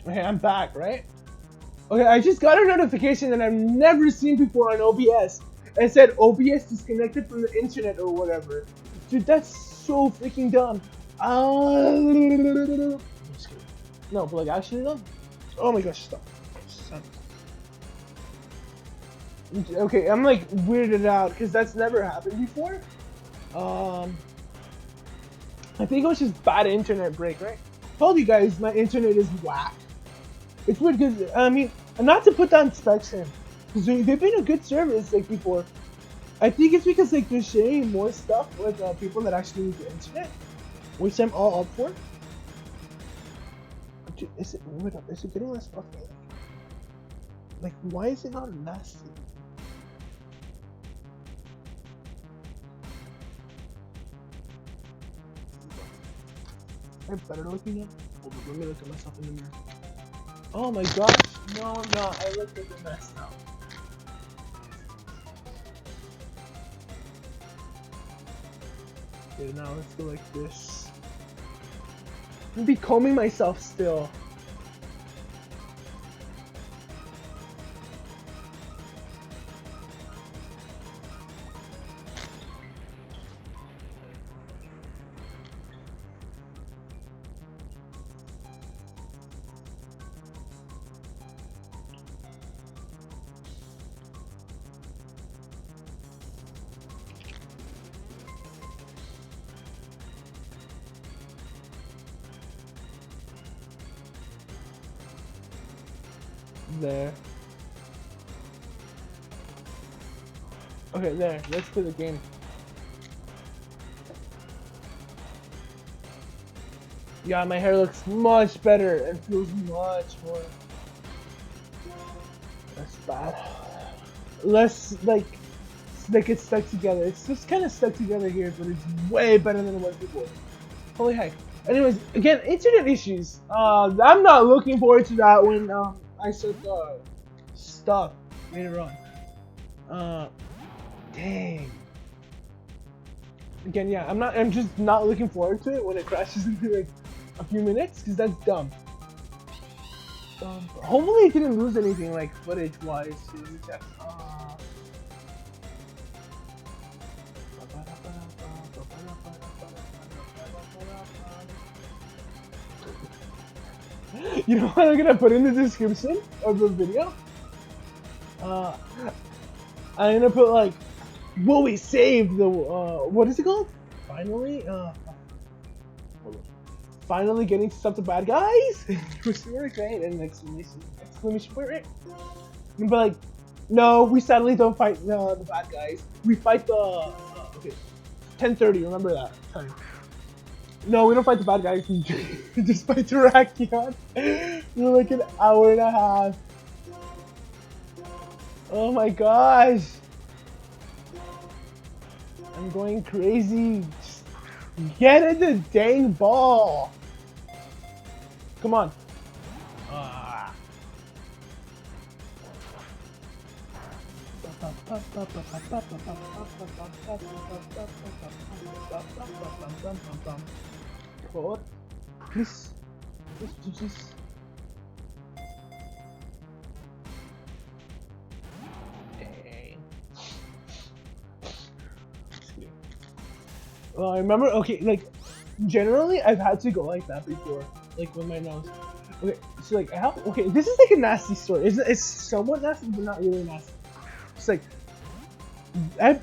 Okay, I'm back, right? Okay, I just got a notification that I've never seen before on OBS. It said OBS disconnected from the internet or whatever. Dude, that's so freaking dumb. I'm just kidding. No, but like actually though. Oh my gosh, stop. Stop. Okay, I'm like weirded out because that's never happened before. Um, I think it was just bad internet break, right? Told you guys my internet is whack. It's weird because I mean, not to put down Spectrum, because they've been a good service like before. I think it's because like they're sharing more stuff with people that actually need the internet, which I'm all up for. Dude, is it wait up? Is it getting less fucking? Like, why is it not nasty? Am I better looking at? Hold on, let me look at myself in the mirror. Oh my gosh, no, I'm not. I look like a mess now. Okay, now let's go like this. I'm be combing myself still. There. Okay, there. Let's play the game. Yeah, my hair looks much better and feels much more less bad. Less like it's stuck together. It's just kind of stuck together here, but it's way better than it was before. Holy heck. Anyways, again, internet issues. I'm not looking forward to that when I set stuff later on. Dang. Again, yeah, I'm just not looking forward to it when it crashes into like a few minutes, because that's dumb. Hopefully it didn't lose anything like footage wise. You know what I'm gonna put in the description of the video? I'm gonna put like, well, we saved the what is it called? Finally, finally getting to stop the bad guys. We're super great and exclamation point, right? But like, no, we sadly don't fight the bad guys. We fight the okay, 10:30. Remember that time. No, we don't fight the bad guys. We just fight the Rakion. We're like an hour and a half. Oh my gosh. I'm going crazy. Just get in the dang ball. Come on. Forward. Please. Please. I remember, okay, like, generally, I've had to go like that before, like, with my nose. Okay, so, like, okay, this is, like, a nasty story. It's somewhat nasty, but not really nasty. It's, like,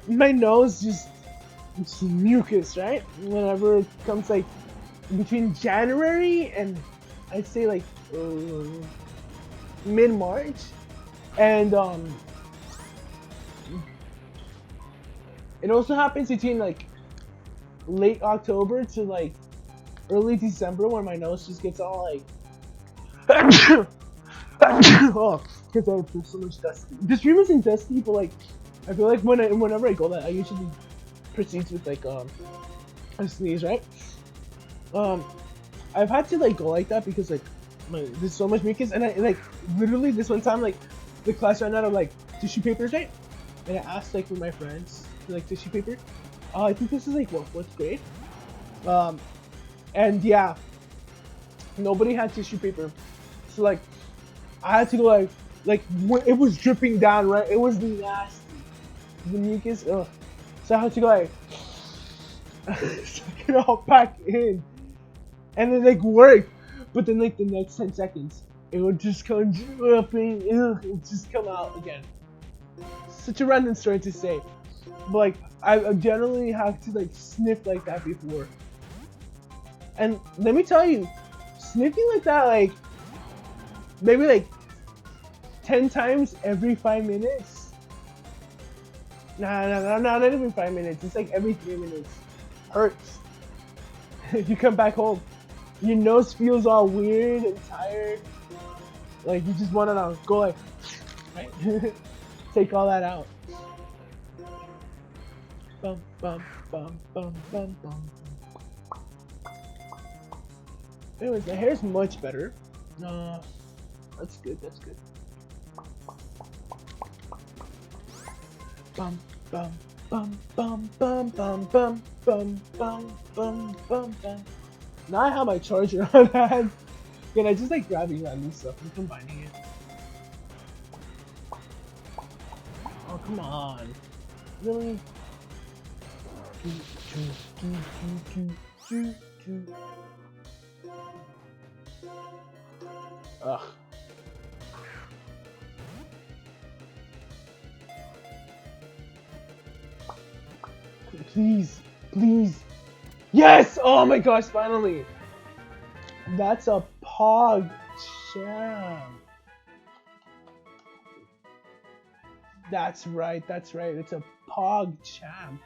my nose just, it's mucus, right? Whenever it comes, like, between January and, I'd say, like, mid-March, and, it also happens between, like, late October to like early December when my nose just gets all like oh, because I feel so much dusty. This room isn't dusty, but like I feel like whenever I go that I usually proceeds with like a sneeze, right? I've had to like go like that because like there's so much mucus, and I like literally this one time like the class ran out of like tissue papers, right? And I asked like with my friends for like tissue paper. I think this is like what, fourth grade? And yeah, nobody had tissue paper. So like, I had to go like when it was dripping down, right? It was nasty. The mucus, ugh. So I had to go like suck it all back in, and it like worked. But then like the next 10 seconds, it would just come dripping. Ugh, it would just come out again. Such a random story to say, but like I generally have to like sniff like that before. And let me tell you, sniffing like that, like maybe like 10 times every 5 minutes. Nah, not every 5 minutes. It's like every 3 minutes. Hurts. You come back home, your nose feels all weird and tired. Like you just want to go like, right? Take all that out. Bum bum bum bum bum bum. Anyways, my hair's much better. That's good. That's good. Bum bum bum bum bum bum bum bum bum bum bum bum. Now I have my charger on hand. Can I just like grabbing random stuff and combining it? Oh come on, really? Ugh. Please, please. Yes! Oh my gosh, finally! That's a Pog Champ. That's right, that's right. It's a Pog Champ.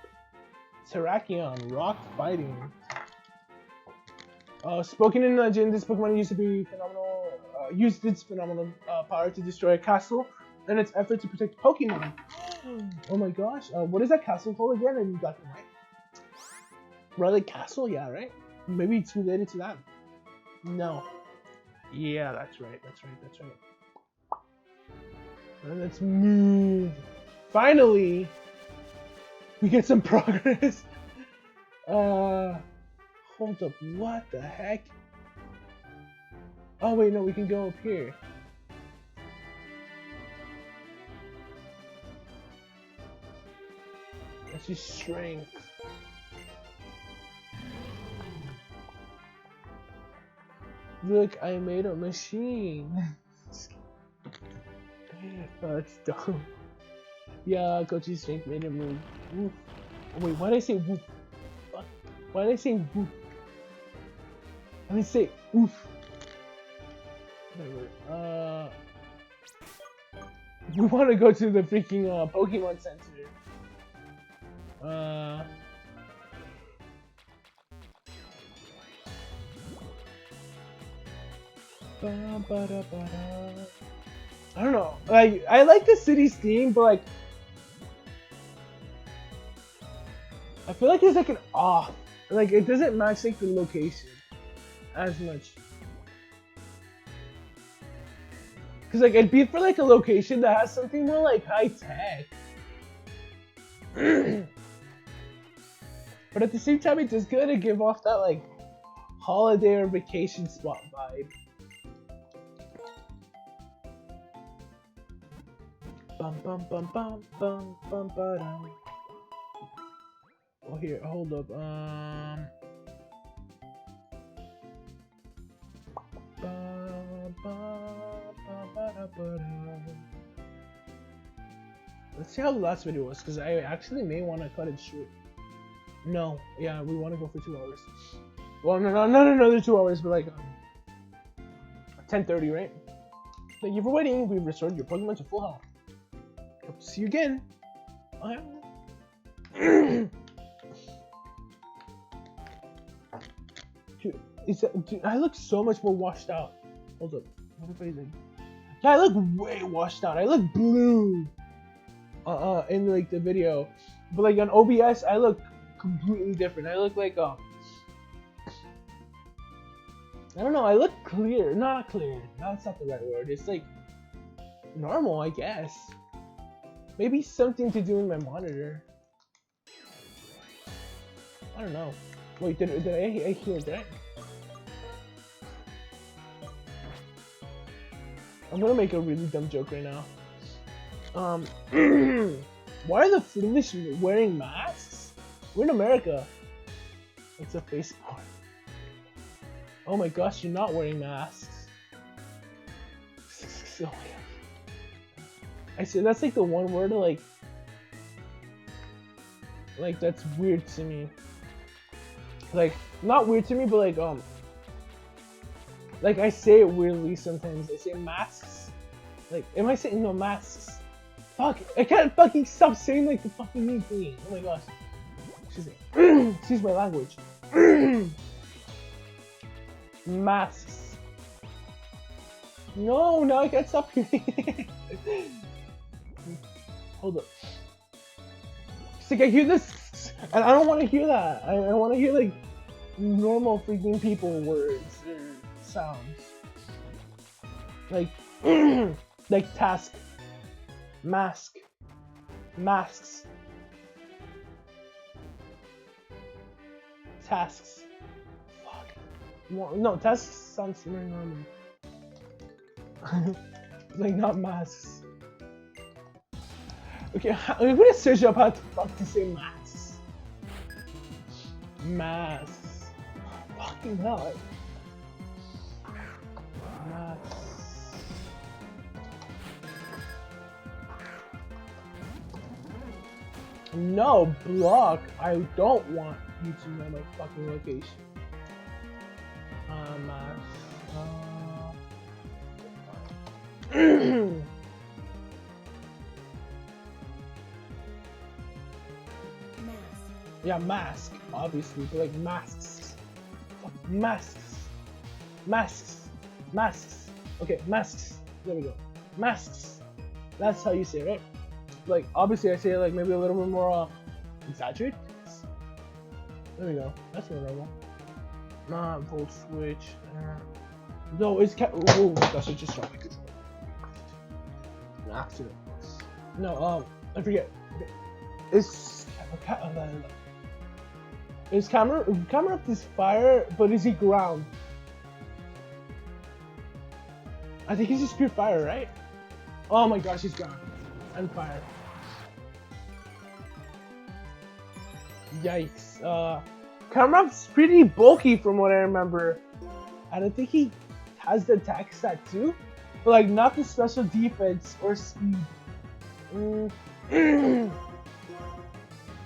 Terrakion, rock fighting. Spoken in legend, this Pokemon used to be phenomenal. Used its phenomenal power to destroy a castle in its effort to protect Pokemon. Oh my gosh, what is that castle called again in Black and White? Relic Castle? Yeah, right? Maybe it's related to that. No. Yeah, that's right, that's right, that's right. And let's move. Finally, we get some progress. Hold up, what the heck? Oh wait, no, we can go up here. Let's just strength. Look, I made a machine. Oh, that's dumb. Yeah, Coach's strength made him move. Woof. Oh, wait, why did I say woof? Why did I say woof? I didn't say oof. Whatever. We want to go to the freaking Pokemon Center. I don't know. Like, I like the city's theme, but like, I feel like it's like an off. Like, it doesn't match like the location as much. Cause like it'd be for like a location that has something more like high tech. But at the same time, it's just good to give off that like holiday or vacation spot vibe. Bum bum bum bum bum bum ba-dum. Oh here, hold up. Let's see how the last video was, because I actually may want to cut it short. No, yeah, we want to go for 2 hours. Well, not another 2 hours, but like 10:30, right? Thank you for waiting. We've restored your Pokemon to full health. Hope to see you again. Dude, I look so much more washed out. Hold up, what if I like? Yeah, I look way washed out. I look blue. In like the video, but like on OBS, I look completely different. I look like I don't know. I look clear, not clear. That's not the right word. It's like normal, I guess. Maybe something to do with my monitor. I don't know. Wait, did I hear that? I'm gonna make a really dumb joke right now. Why are the Flemish wearing masks? We're in America. It's a Facebook. Oh my gosh, you're not wearing masks. Oh my god. I see, that's like the one word like that's weird to me. Like, not weird to me, but like I say it weirdly sometimes. I say masks. Like, am I saying no masks? Fuck, I can't fucking stop saying like the fucking new thing. Oh my gosh. Excuse my language. Masks. No, I can't stop hearing. Hold up. It's like I hear this, and I don't want to hear that. I want to hear like normal freaking people words or sounds. Like, like task, mask, masks, tasks. Fuck. No, tasks sounds very normal. Like not masks. Okay, I'm gonna search up how the fuck to say masks. Masks. Fucking hell. Masks. No, block. I don't want you to know my fucking location. Masks. Yeah, mask, obviously, but like masks. Masks. Masks. Masks. Okay, masks. There we go. Masks. That's how you say it, right? Like, obviously I say it like maybe a little bit more exaggerated. There we go. That's more normal. Not volt switch. No, it's oh my gosh, I just dropped my controller. An accident. No, I forget. Is camera up this fire, but is he ground? I think he's just pure fire, right? Oh my gosh, he's ground and fire. Yikes. Cameron's pretty bulky from what I remember. And I think he has the attack stat too, but like not the special defense or speed.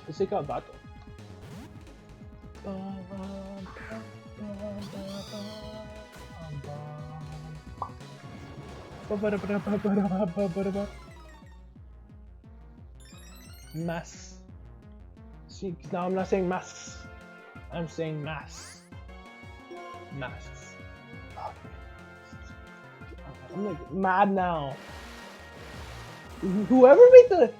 Let's take out Bato. Masks. See, now I'm not saying masks. I'm saying masks. Masks. I'm like mad now. Whoever made the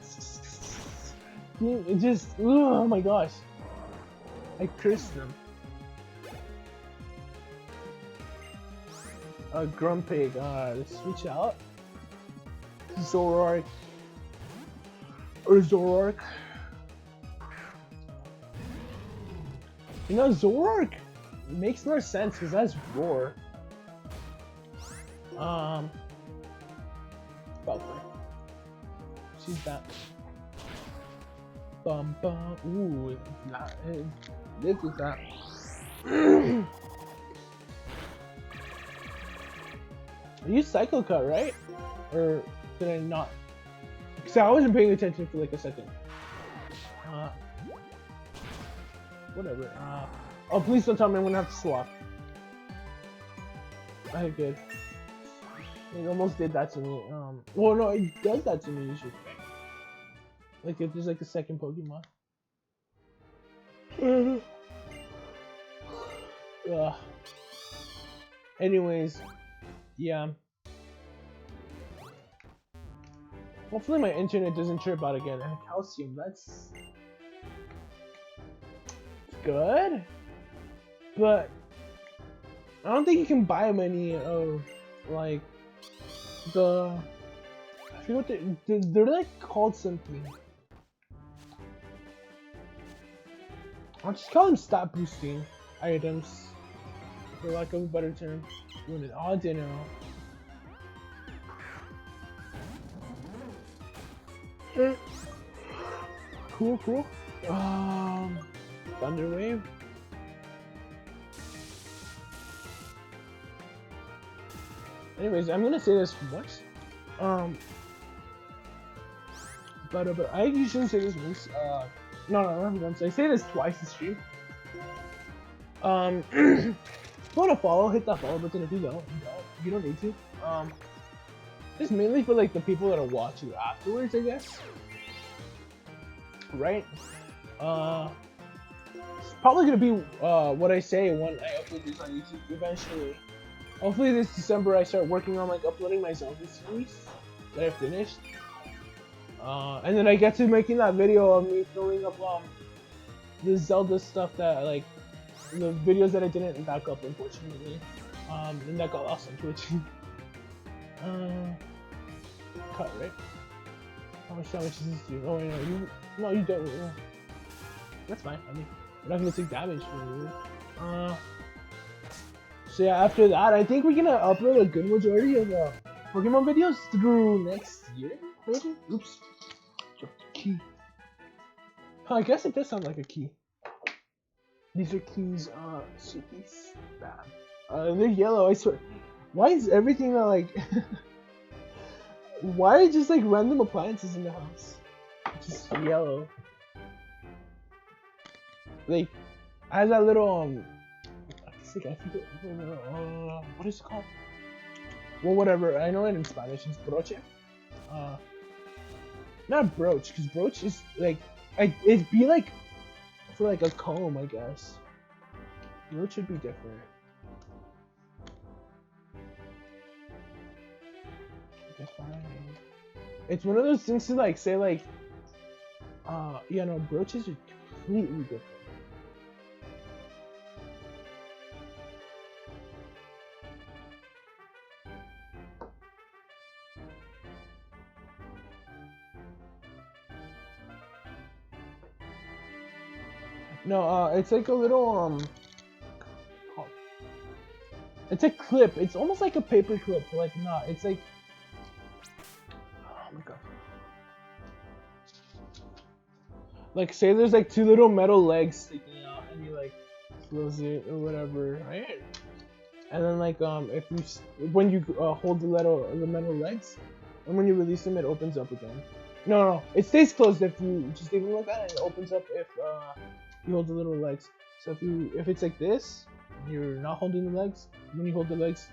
just oh my gosh. I cursed them. Grumpig, let's switch out. Zoroark. Or Zoroark. You know, Zoroark makes more sense because that's Roar. Valkyrie. She's that. Bum. Ooh, this is that. You Psycho Cut, right? Or did I not? Because I wasn't paying attention for like a second. Whatever. Oh, please don't tell me I'm gonna have to swap. Okay, good. It almost did that to me. Well, no, it does that to me usually. Like if there's like a second Pokemon. Anyways, yeah. Hopefully my internet doesn't trip out again. And calcium, that's good, but I don't think you can buy many of like the. I forget what they're like called something. I'll just call them stat boosting items, for lack of a better term. Oh, dinner. Cool, cool. Thunder Wave. Anyways, I'm gonna say this once. But I usually say this once. No, not once. I say this twice this stream. If you want to follow, hit that follow button. If you don't, you don't need to. Just mainly for like the people that'll watch you afterwards, I guess. Right? It's probably gonna be what I say when I upload this on YouTube eventually. Hopefully this December I start working on like uploading my Zelda series that I finished. And then I get to making that video of me filling up the Zelda stuff that like the videos that I didn't back up unfortunately. And that got lost on Twitch. Cut, right? How much damage does this do? Oh wait, no, you don't. No. That's fine. I mean, we're not gonna take damage from you. So yeah, after that, I think we're gonna upload a good majority of Pokemon videos through next year, maybe? Oops. Dropped the key. I guess it does sound like a key. These are keys, keys. Bad. They're yellow, I swear. Why is everything like... Why are just like random appliances in the house? Just yellow. Like, I have that little, I forget, what is it called? Well, whatever, I know it in Spanish, it's broche. Not brooch, because brooch is like, it'd be like, for like a comb, I guess. Brooch should be different. It's one of those things to like say like, yeah, no, brooches are completely different. No, it's like a little, it's a clip. It's almost like a paper clip, but like not. It's like, oh my god. Like say there's like two little metal legs sticking out, and you like close it or whatever, right? And then like if you when you hold the metal legs, and when you release them, it opens up again. No, it stays closed if you just leave it like that, and it opens up if you hold the little legs. So if it's like this, you're not holding the legs. When you hold the legs,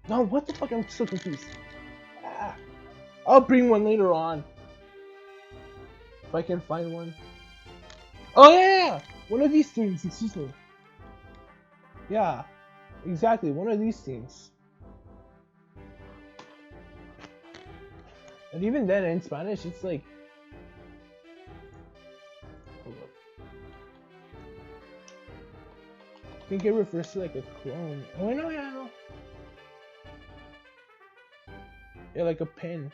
no, what the fuck? I'm so confused. Ah. I'll bring one later on if I can find one. Oh yeah, one of these things. Excuse me. Yeah, exactly. One of these things. And even then, in Spanish, it's like. Hold up. I think it refers to like a clone. Oh no, yeah, no. Yeah, like a pin.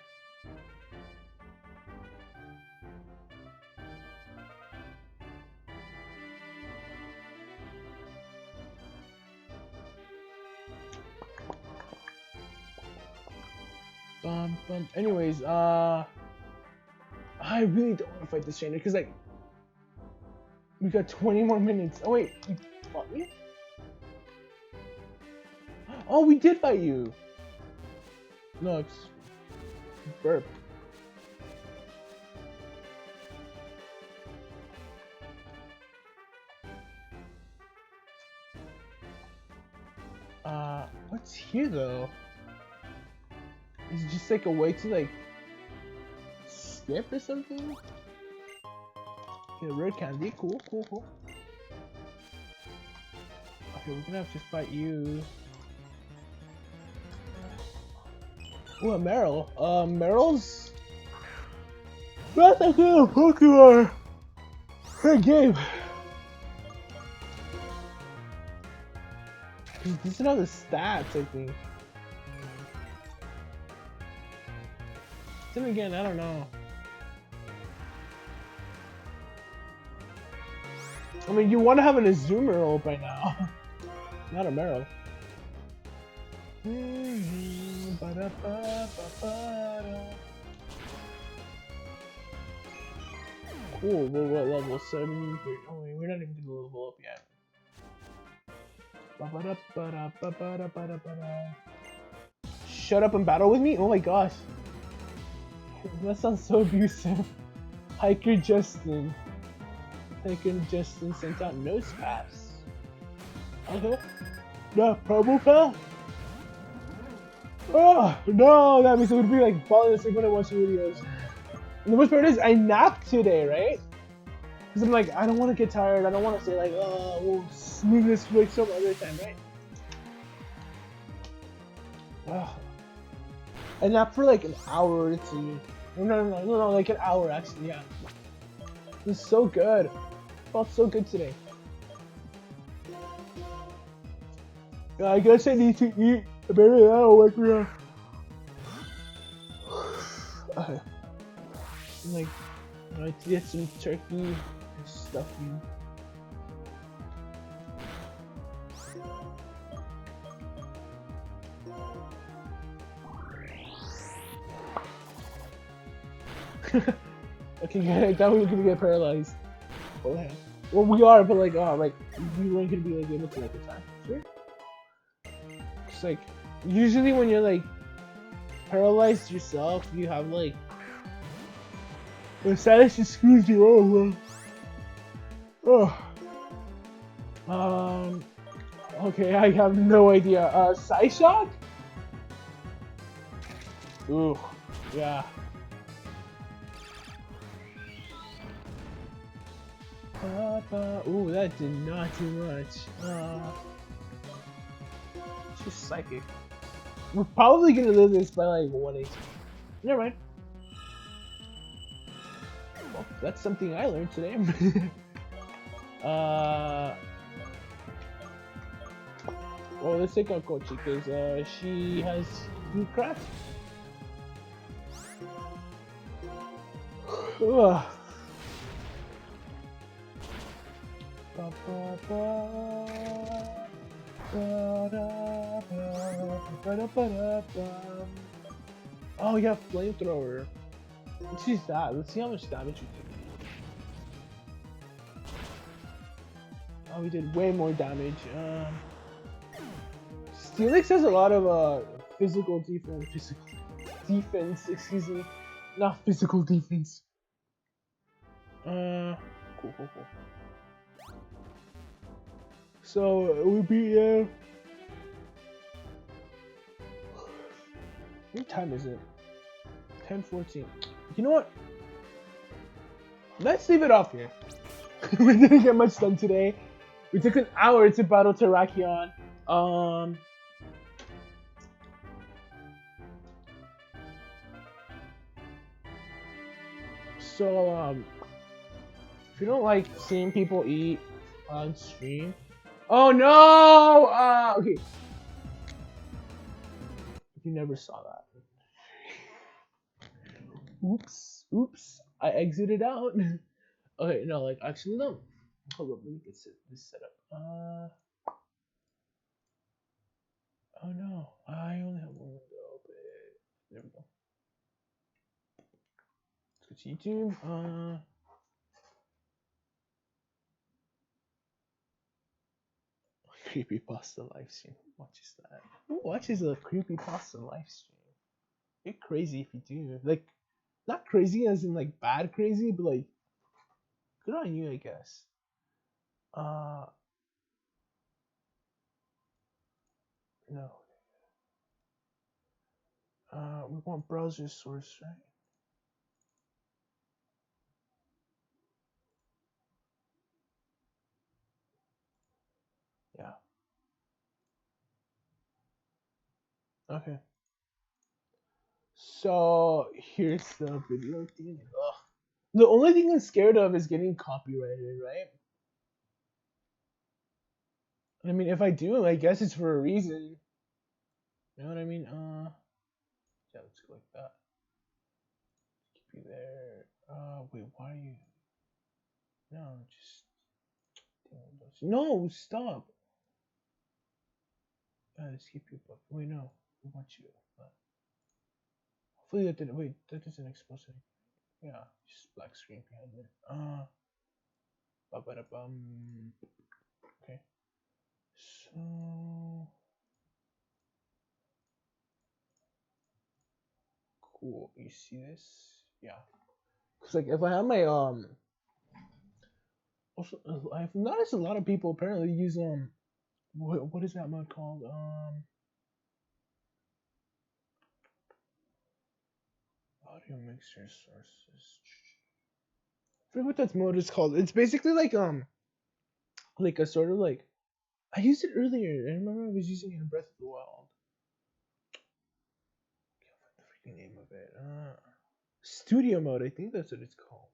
Anyways, I really don't want to fight this trainer because like we got 20 more minutes. Oh wait, you fought me? Oh, we did fight you. No, it's burp. What's here though? Is it just like a way to like skip or something? Okay, rare candy, cool. Okay, we're gonna have to fight you. Ooh, Meryl. Meryl's not that good of Pokemon. Her game. He doesn't have the stats, I think. Then again, I don't know. I mean, you want to have an Azumarill by now, not a Meryl. Cool. We're at level 7. Oh, wait, we're not even gonna level up yet. Shut up and battle with me? Oh my gosh. That sounds so abusive. Hiker Justin. Hiker Justin sent out nose pass. Okay. No, promo pass? Oh, no, that means it would be like falling asleep when I watch videos. And the worst part is, I napped today, right? Because I'm like, I don't want to get tired. I don't want to say like, oh, we'll move this like some other time, right? Oh. I napped for like an hour or two. No, like an hour actually, yeah. It was so good. It felt so good today. Yeah, I guess I need to eat. Apparently that'll wake me up. Okay. Like, I like to get some turkey and stuffing. Okay, good. I thought we were gonna get paralyzed. Oh, yeah. Well, we are, but like, oh, like, we weren't gonna be like able to like attack. Sure. It's like, usually when you're like paralyzed yourself, you have like, the status just screws you over. Oh. Okay, I have no idea. Psyshock? Ooh, yeah. Ooh, that did not do much. She's psychic. We're probably gonna lose this by like 1 HP. Never mind. Well, that's something I learned today. Well, let's take out Kochi because she has new craft. Oh yeah, flamethrower. Let's use that. Let's see how much damage we do. Oh, we did way more damage. Steelix has a lot of physical defense. Excuse me, not physical defense. Cool. So we beat. What time is it? 10:14. You know what? Let's leave it off here. We didn't get much done today. We took an hour to battle Terrakion. So if you don't like seeing people eat on stream, oh no! Okay. You never saw that. Oops. I exited out. Okay, no, like actually no. Hold up, let me get this set up. Oh no, I only have one window open. There we go. Let's go to YouTube. Creepypasta livestream. Who watches that? Who watches a creepypasta livestream? You're crazy if you do. Like, not crazy as in like bad crazy, but like, good on you, I guess. No. We want browser source, right? Yeah. Okay. So here's the video thing. Ugh. The only thing I'm scared of is getting copyrighted, right? I mean, if I do, I guess it's for a reason. You know what I mean? Yeah, let's go like that. Keep you there. Wait, why are you? No, just. No, stop. Let's keep you. Wait, no. We want you. Hopefully that didn't. Wait, that doesn't expose anything. Yeah, just black screen behind it. Ba-ba-da-bum. Okay. So cool. You see this? Yeah. Cause like if I have my also I've noticed a lot of people apparently use what is that mode called? Audio mixer sources. I forget what that mode is called. It's basically like a sort of like I used it earlier. I remember I was using it in Breath of the Wild. Can't find the freaking name of it. Studio mode. I think that's what it's called.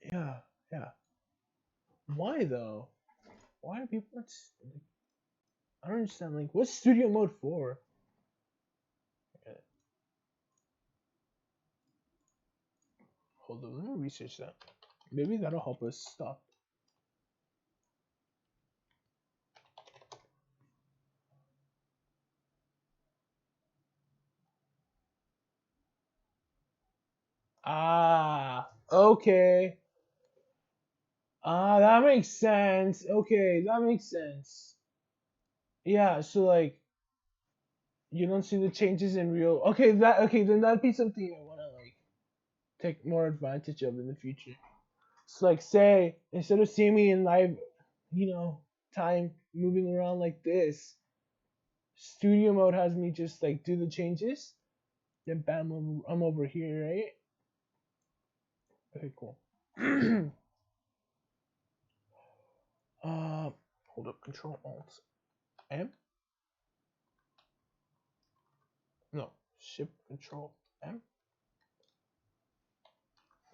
Yeah, yeah. Why though? Why are people not? I don't understand. Like, what's studio mode for? Okay, hold on, let me research that. Maybe that'll help us stop. Ah, okay. Ah, that makes sense. Okay, that makes sense. Yeah, so like you don't see the changes in real. Okay, then that'd be something I wanna like take more advantage of in the future. So like say instead of seeing me in live, you know, time moving around like this, studio mode has me just like do the changes. Then bam, I'm over here, right? Okay, cool. uh, hold up, Control Alt M. No, Shift Control M.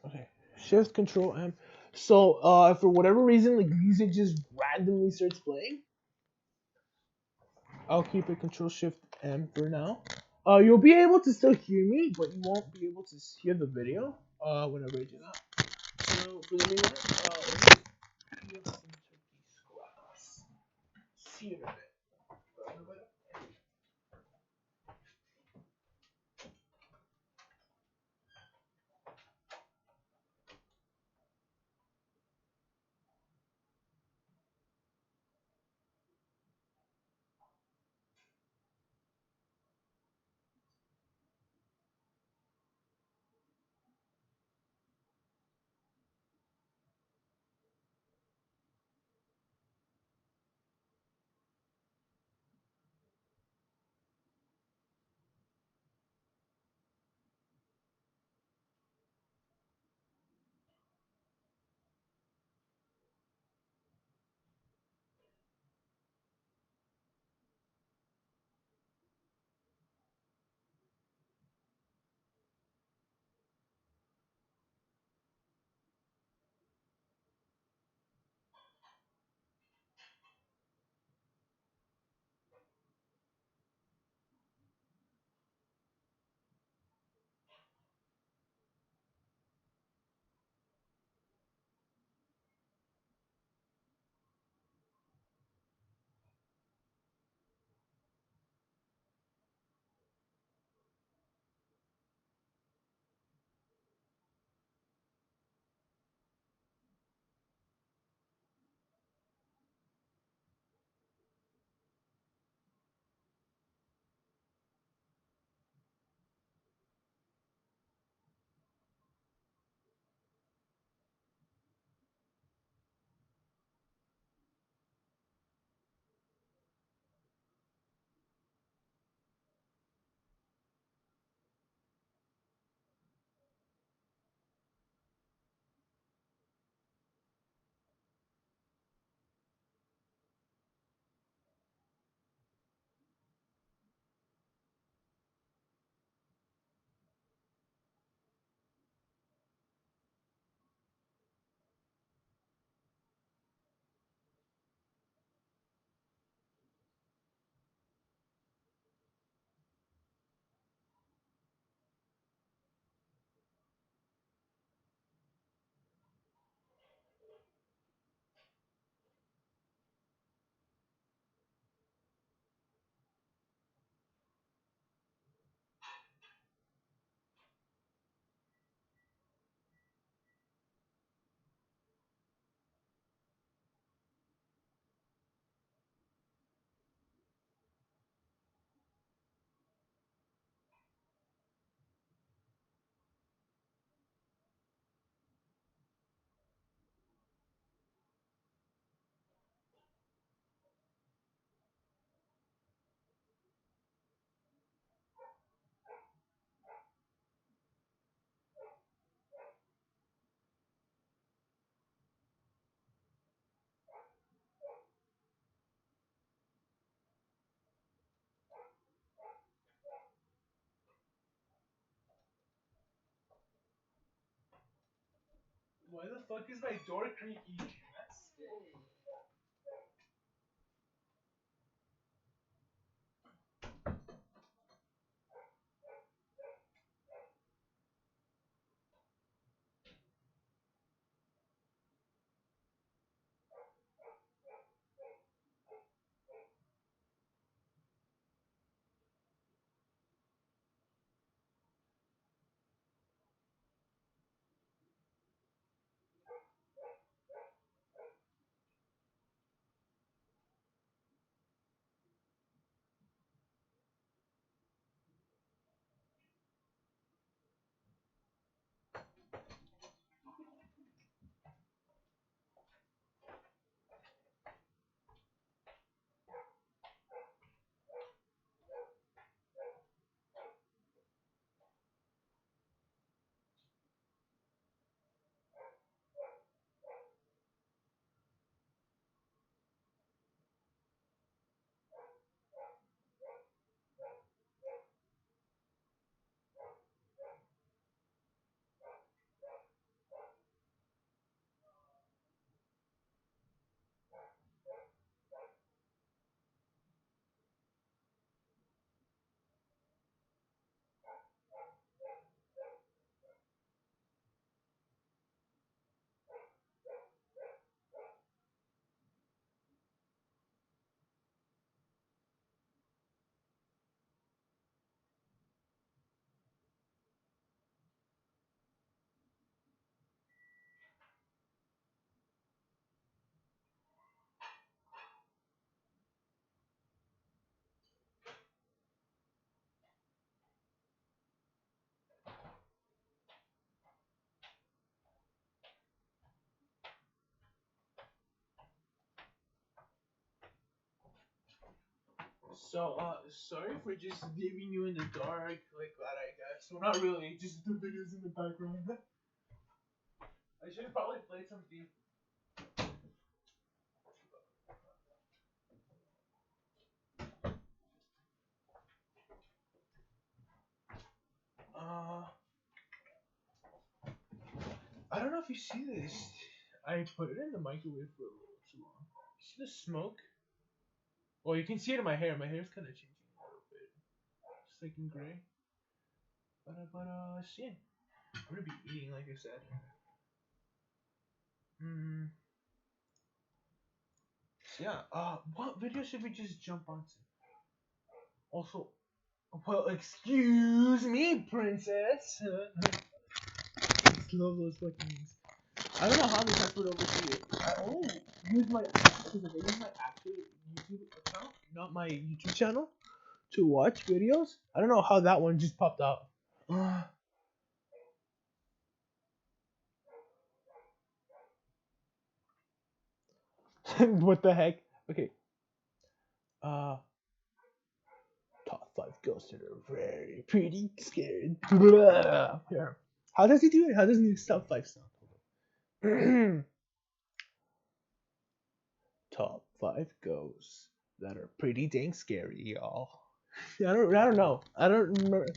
Okay, Shift Control M. So, for whatever reason, like music just randomly starts playing, I'll keep it Control Shift M for now. You'll be able to still hear me, but you won't be able to hear the video. Whenever I do that. So for the meantime, let me peel some turkey scraps. See you in a bit. Why the fuck is my door creaky? That's scary. So, sorry for just leaving you in the dark like that, I guess. Well, not really, just the videos in the background. I should have probably played something. Uh, I don't know if you see this. I put it in the microwave for a little too long. You see the smoke? Well, you can see it in my hair. My hair's kind of changing a little bit. It's like in gray. Yeah. I'm gonna be eating, like I said. Mm, yeah. What video should we just jump onto? Also, well, excuse me, princess. Just love those fucking names. I don't know how they transferred over to you. I only use my actual YouTube account, not my YouTube channel, to watch videos. I don't know how that one just popped out. What the heck? Okay. Uh, top 5 ghosts that are very pretty scared. Here. How does he do it? How does he top 5 sound? Top 5 ghosts that are pretty dang scary, y'all. I don't know. I don't remember.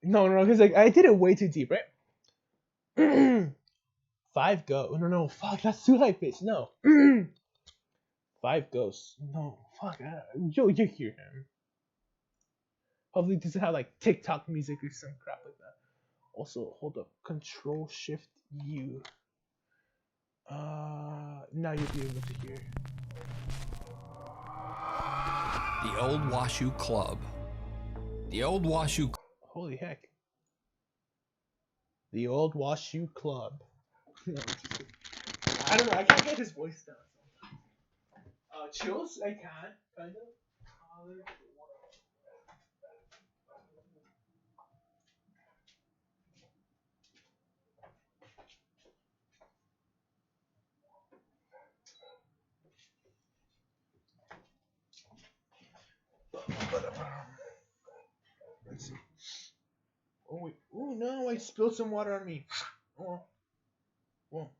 No, because like I did it way too deep, right? 5 ghosts. No, fuck, that's too high pitch. No. 5 ghosts. No, fuck. You hear him. Hopefully, does it have like TikTok music or some crap like that? Also, hold up. Control Shift U. Now you'll be able to hear. The Old Washoe Club. The Old Washoe. Holy heck. The Old Washoe Club. I don't know. I can't get his voice down. Chills? I can, kind of. Let's see. Oh wait. Oh no! I spilled some water on me. Oh. Well.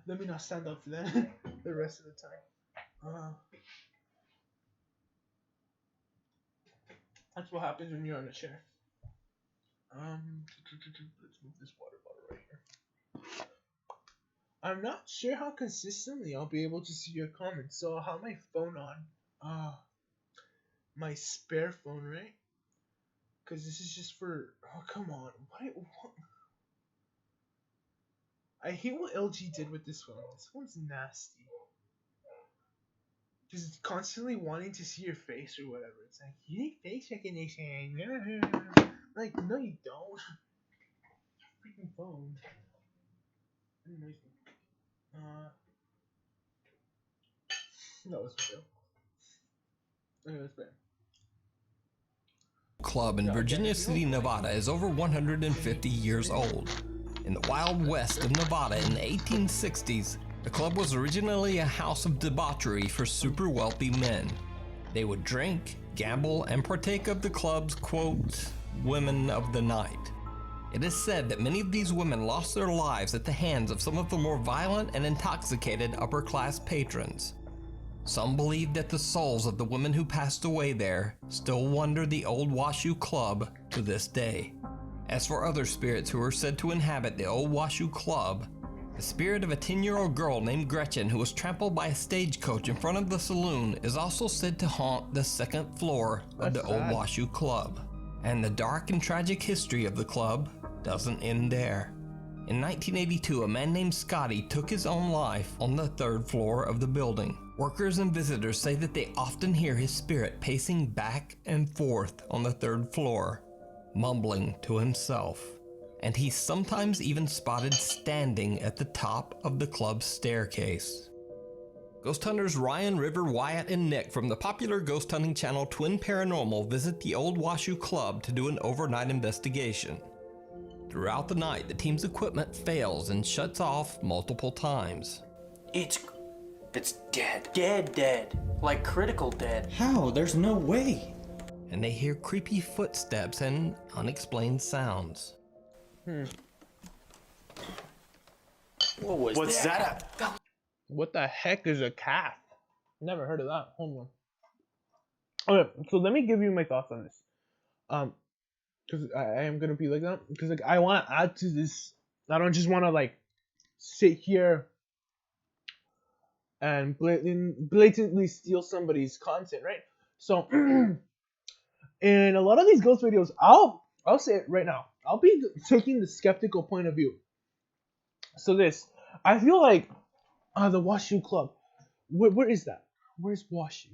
Let me not stand up for that the rest of the time. That's what happens when you're on a chair. Let's move this water bottle right here. I'm not sure how consistently I'll be able to see your comments, so I'll have my phone on. My spare phone, right? Because this is just for. Oh, come on. What? I hate what LG did with this one. This one's nasty. Just constantly wanting to see your face or whatever. It's like, you need face recognition. Like, no, you don't. Freaking phone. Annoys me. That was fail. It was bad. Club in Virginia City, Nevada is over 150 years old. In the Wild West of Nevada in the 1860s, the club was originally a house of debauchery for super wealthy men. They would drink, gamble, and partake of the club's, quote, women of the night. It is said that many of these women lost their lives at the hands of some of the more violent and intoxicated upper-class patrons. Some believe that the souls of the women who passed away there still wander the Old Washoe Club to this day. As for other spirits who are said to inhabit the Old Washoe Club, the spirit of a 10-year-old girl named Gretchen who was trampled by a stagecoach in front of the saloon is also said to haunt the second floor of the Old Washoe Club. And the dark and tragic history of the club doesn't end there. In 1982, a man named Scotty took his own life on the third floor of the building. Workers and visitors say that they often hear his spirit pacing back and forth on the third floor, mumbling to himself. And he's sometimes even spotted standing at the top of the club's staircase. Ghost hunters Ryan, River, Wyatt, and Nick from the popular ghost hunting channel Twin Paranormal visit the Old Washoe Club to do an overnight investigation. Throughout the night, the team's equipment fails and shuts off multiple times. It's dead. Dead. Like critical dead. How? There's no way. And they hear creepy footsteps and unexplained sounds. What was that? What the heck is a calf? Never heard of that. Hold on. Okay, so let me give you my thoughts on this. Because I am gonna be like that. Because like I want to add to this. I don't just want to like sit here and blatantly steal somebody's content, right? So in a lot of these ghost videos, I'll say it right now. I'll be taking the skeptical point of view. So I feel like the Washoe Club. Where is that? Where's Washoe?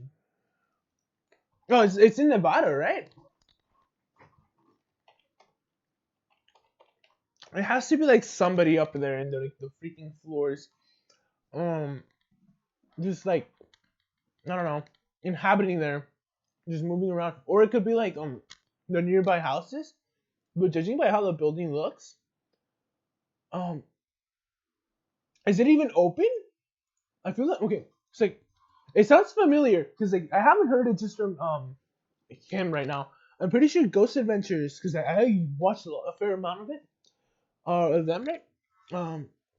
Oh, it's in Nevada, right? It has to be like somebody up there in the freaking floors. Just like I don't know, inhabiting there, just moving around, or it could be like the nearby houses. But judging by how the building looks, is it even open? I feel like okay. It's like it sounds familiar because like I haven't heard it just from him right now. I'm pretty sure Ghost Adventures because I watched a fair amount of it. Of them, right?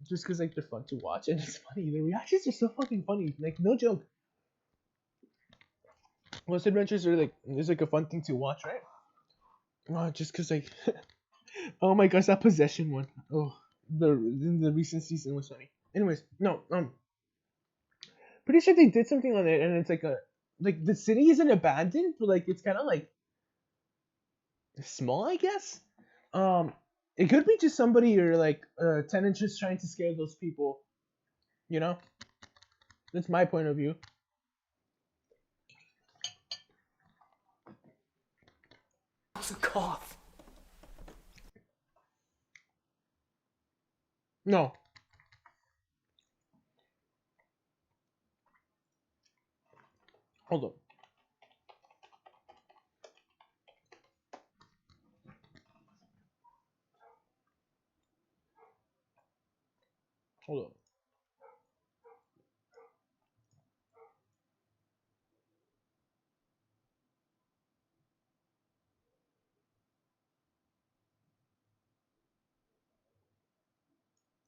Just because like they're fun to watch and it's funny. The reactions are so fucking funny. Like no joke. Ghost Adventures are like it's like a fun thing to watch, right? Just because like, oh my gosh, that possession one. Oh, the recent season was funny. Anyways, no, pretty sure they did something on it, and it's like the city isn't abandoned, but like it's kind of like small, I guess. It could be just somebody or like tenant just trying to scare those people. You know, that's my point of view. That was a cough. No. Hold on. Hold on.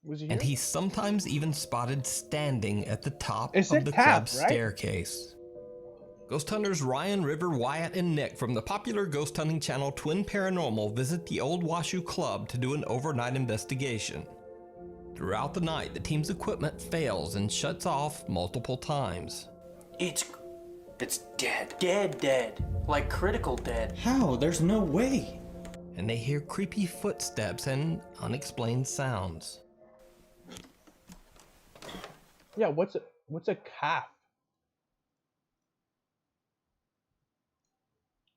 Was he here? And he's sometimes even spotted standing at the top It's of a the tap, club's right? staircase. Ghost hunters Ryan, River, Wyatt, and Nick from the popular ghost hunting channel Twin Paranormal visit the Old Washoe Club to do an overnight investigation. Throughout the night, the team's equipment fails and shuts off multiple times. It's dead. Dead. Like critical dead. How? There's no way. And they hear creepy footsteps and unexplained sounds. Yeah, what's a calf?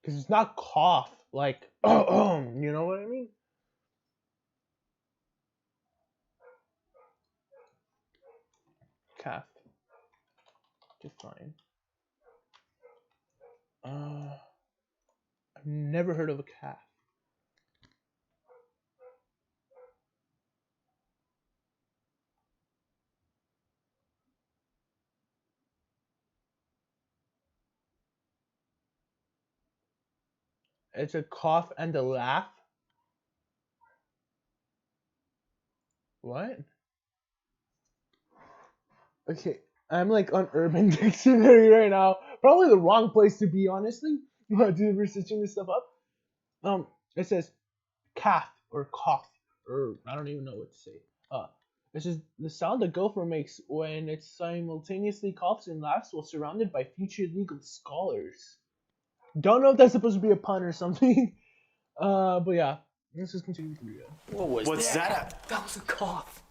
Because it's not cough, like, you know what I mean? Calf. Define. I've never heard of a calf. It's a cough and a laugh. What? Okay, I'm like on Urban Dictionary right now. Probably the wrong place to be, honestly. Dude, we're stitching this stuff up. It says calf or cough, or I don't even know what to say. It says the sound a gopher makes when it simultaneously coughs and laughs while surrounded by future legal scholars. Don't know if that's supposed to be a pun or something. But yeah, let's just continue with the video. What's that? That was a cough.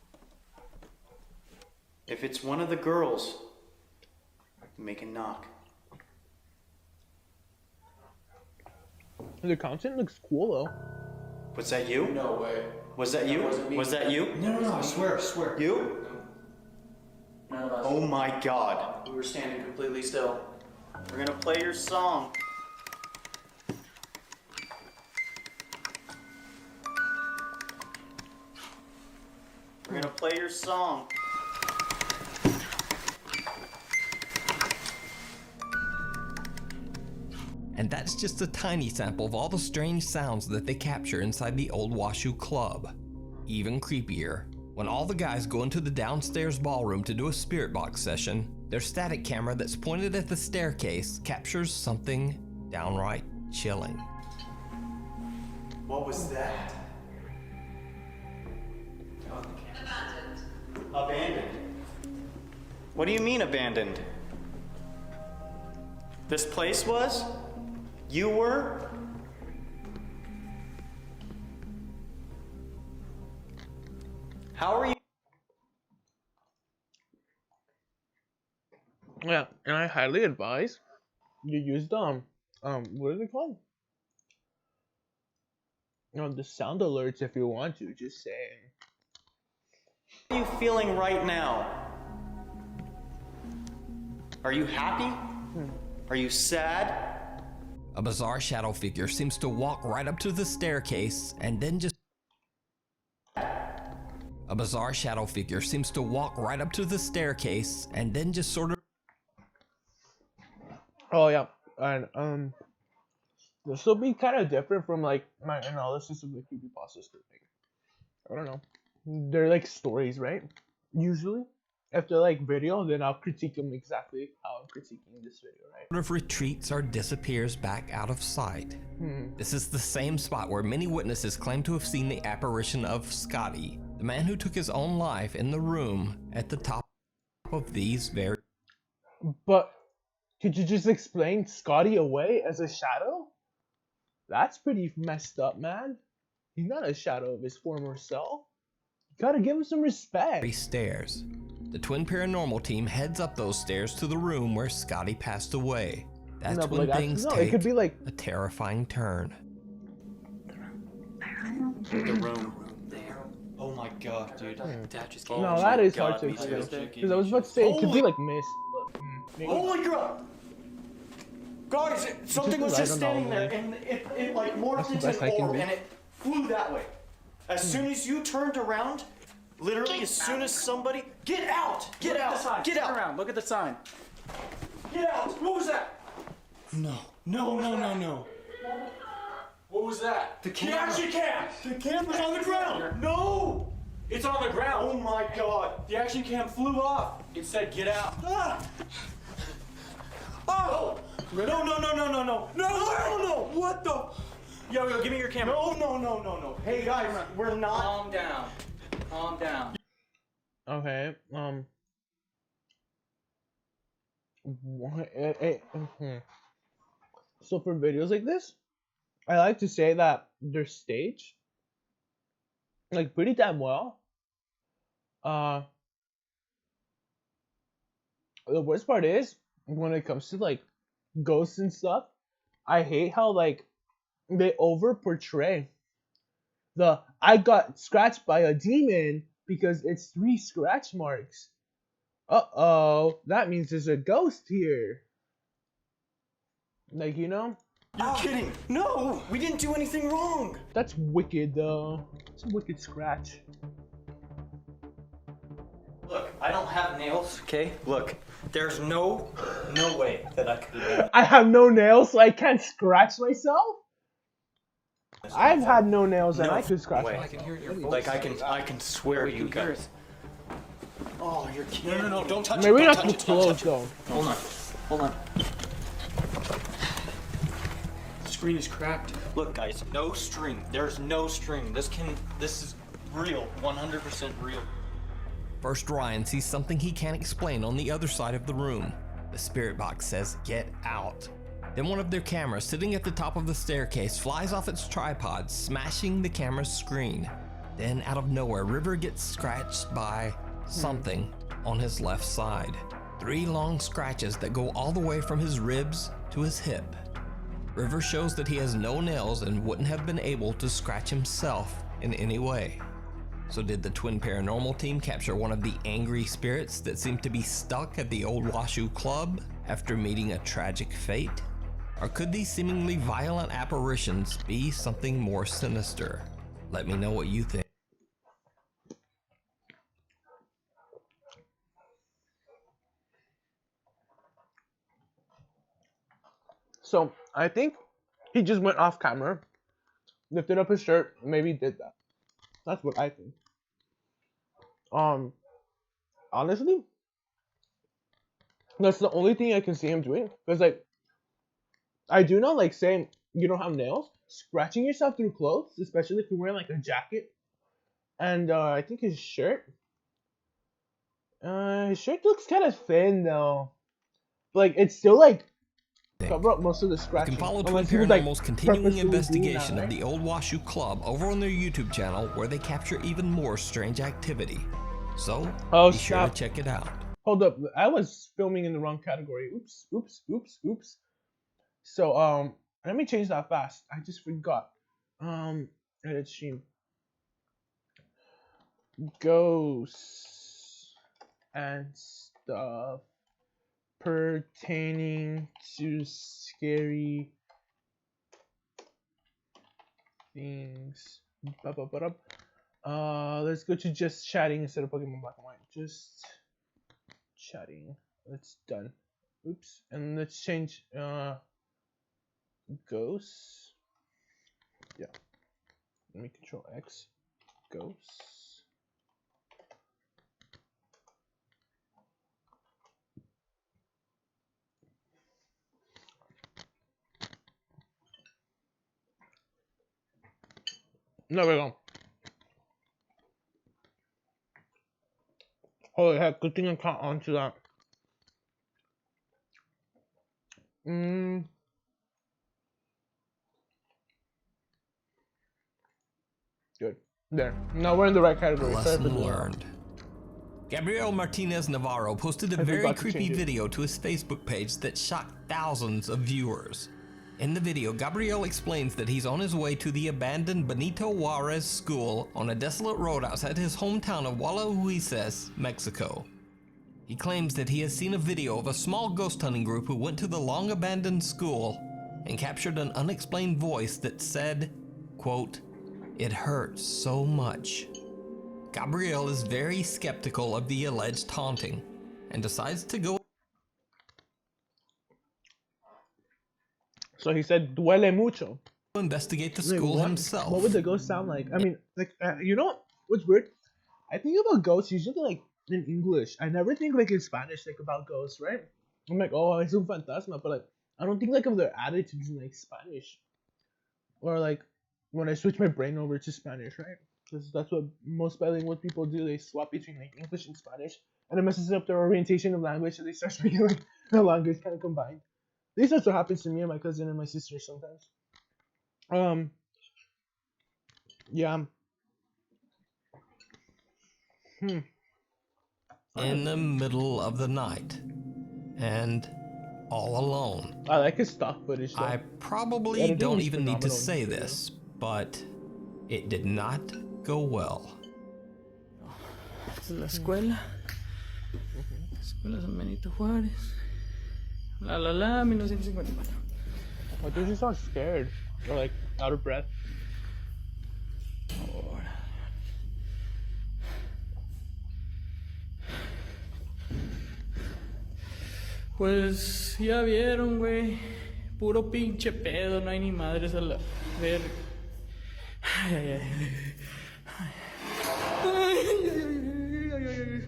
If it's one of the girls, make a knock. The content looks cool though. Was that you? No way. Was that you? Was that you? No, I swear. You? None of us. Oh my god. We were standing completely still. We're gonna play your song. We're gonna play your song. And that's just a tiny sample of all the strange sounds that they capture inside the old Washoe Club. Even creepier, when all the guys go into the downstairs ballroom to do a spirit box session, their static camera that's pointed at the staircase captures something downright chilling. What was that? Abandoned. What do you mean abandoned? This place was? You were? How are you? Yeah, and I highly advise you use the what are they called? The sound alerts if you want to. Just saying. How are you feeling right now? Are you happy? Are you sad? A bizarre shadow figure seems to walk right up to the staircase and then just sort of. Oh yeah, and this will be kind of different from like my analysis of the creepypastas. I don't know. They're like stories, right? Usually, if they're like video, then I'll critique them exactly how I'm critiquing this video, right? Sort of retreats or disappears back out of sight. This is the same spot where many witnesses claim to have seen the apparition of Scotty, the man who took his own life in the room at the top of these very. But could you just explain Scotty away as a shadow? That's pretty messed up, man. He's not a shadow of his former self. You gotta give him some respect. Stairs. The Twin Paranormal team heads up those stairs to the room where Scotty passed away. That's No, but when like, things it take could be like a terrifying turn. The room. There. Oh my god, dude. Dad just Oh came. no, my that is God, hard to me explain. too. Because I was about to say it could be like mist, but maybe. Holy crap! Guys, something was right just on standing the there way. and it like morphed That's the into best I an can orb do. and it flew that way. As soon as you turned around, literally as soon as somebody get out! Get Look at the out! sign. Get Turn out! around. Look at the sign. Get out! What was that? No. What was that? The action cam! The camera's on the ground! No! It's on the ground. Oh my god! The action cam flew off. It said get out. Ah! Oh! No! What the? Yo, give me your camera. No! Hey guys, we're not. Calm down. Okay. So for videos like this, I like to say that they're staged like pretty damn well. Uh, the worst part is when it comes to like ghosts and stuff. I hate how like they over portray the I got scratched by a demon because it's 3 scratch marks. Uh-oh, that means there's a ghost here. Like, you know? You're kidding. No, we didn't do anything wrong. That's wicked though. It's a wicked scratch. Look, I don't have nails, okay? Look, there's no way that I could do that. I have no nails, so I can't scratch myself? I've had no nails and No I could scratch way. myself. Like I can swear to you guys. Oh, you're kidding. No, don't touch Maybe it. not Don't too touch it. Don't close touch it. though. Hold on. The screen is cracked. Look, guys, no string. There's no string. This is real. 100% real. First, Ryan sees something he can't explain on the other side of the room. The spirit box says, "Get out." Then one of their cameras sitting at the top of the staircase flies off its tripod, smashing the camera's screen. Then out of nowhere, River gets scratched by something on his left side. 3 long scratches that go all the way from his ribs to his hip. River shows that he has no nails and wouldn't have been able to scratch himself in any way. So did the Twin Paranormal team capture one of the angry spirits that seemed to be stuck at the old Washoe Club after meeting a tragic fate? Or could these seemingly violent apparitions be something more sinister? Let me know what you think. So I think he just went off camera, lifted up his shirt, maybe did that. That's what I think. Honestly, that's the only thing I can see him doing. Because like, I do not like saying you don't have nails, scratching yourself through clothes, especially if you're wearing like a jacket. And I think his shirt looks kind of thin though. Like it's still like cover up most of the You scratching. can follow Twin Unless he was, like, Paranormal's continuing purposefully doing investigation that, of right? the old Washoe Club over on their YouTube channel, where they capture even more strange activity. So, Oh, be sure to snap. check it out. Hold up, I was filming in the wrong category. Oops. So let me change that fast. I just forgot. Edit stream. Ghosts and stuff pertaining to scary things. Let's go to just chatting instead of Pokemon Black and White. Just chatting. That's done. Oops. And let's change ghosts. Yeah. Let me control X. Ghosts. There we go. Holy heck, good thing I caught onto that. Good. There. Now we're in the right category. Sorry for Lesson the learned. Gabriel Martinez Navarro posted a I very forgot to creepy change it. video to his Facebook page that shocked thousands of viewers. In the video, Gabriel explains that he's on his way to the abandoned Benito Juarez School on a desolate road outside his hometown of Gualahuises, Mexico. He claims that he has seen a video of a small ghost hunting group who went to the long-abandoned school and captured an unexplained voice that said, quote, "It hurts so much." Gabriel is very skeptical of the alleged haunting and decides to go So he said, duele mucho. investigate the Wait, school what? himself. What would the ghost sound like? I mean, like, you know what's weird? I think about ghosts usually like in English. I never think like in Spanish like about ghosts, right? I'm like, oh, es un fantasma, but like I don't think like of their attitudes in like Spanish, or like when I switch my brain over to Spanish, right? because that's what most bilingual people do. They swap between like English and Spanish, and it messes up their orientation of language, so they start speaking like the language kind of combined. At least that's what happens to me and my cousin and my sister sometimes. Um, yeah. Hmm. In the middle of the night, and all alone. I like his stock footage though. I probably Editing don't is even need to phenomenal in say this video. this, but it did not go well. Esta es la escuela. Escuela San Benito Juárez. La, 1954. Like, they just sound scared or like out of breath. Ahora. Pues ya vieron, güey. Puro pinche pedo, no hay ni madres a la verga. Ay, ay, ay. Ay, ay, ay, ay, ay, ay.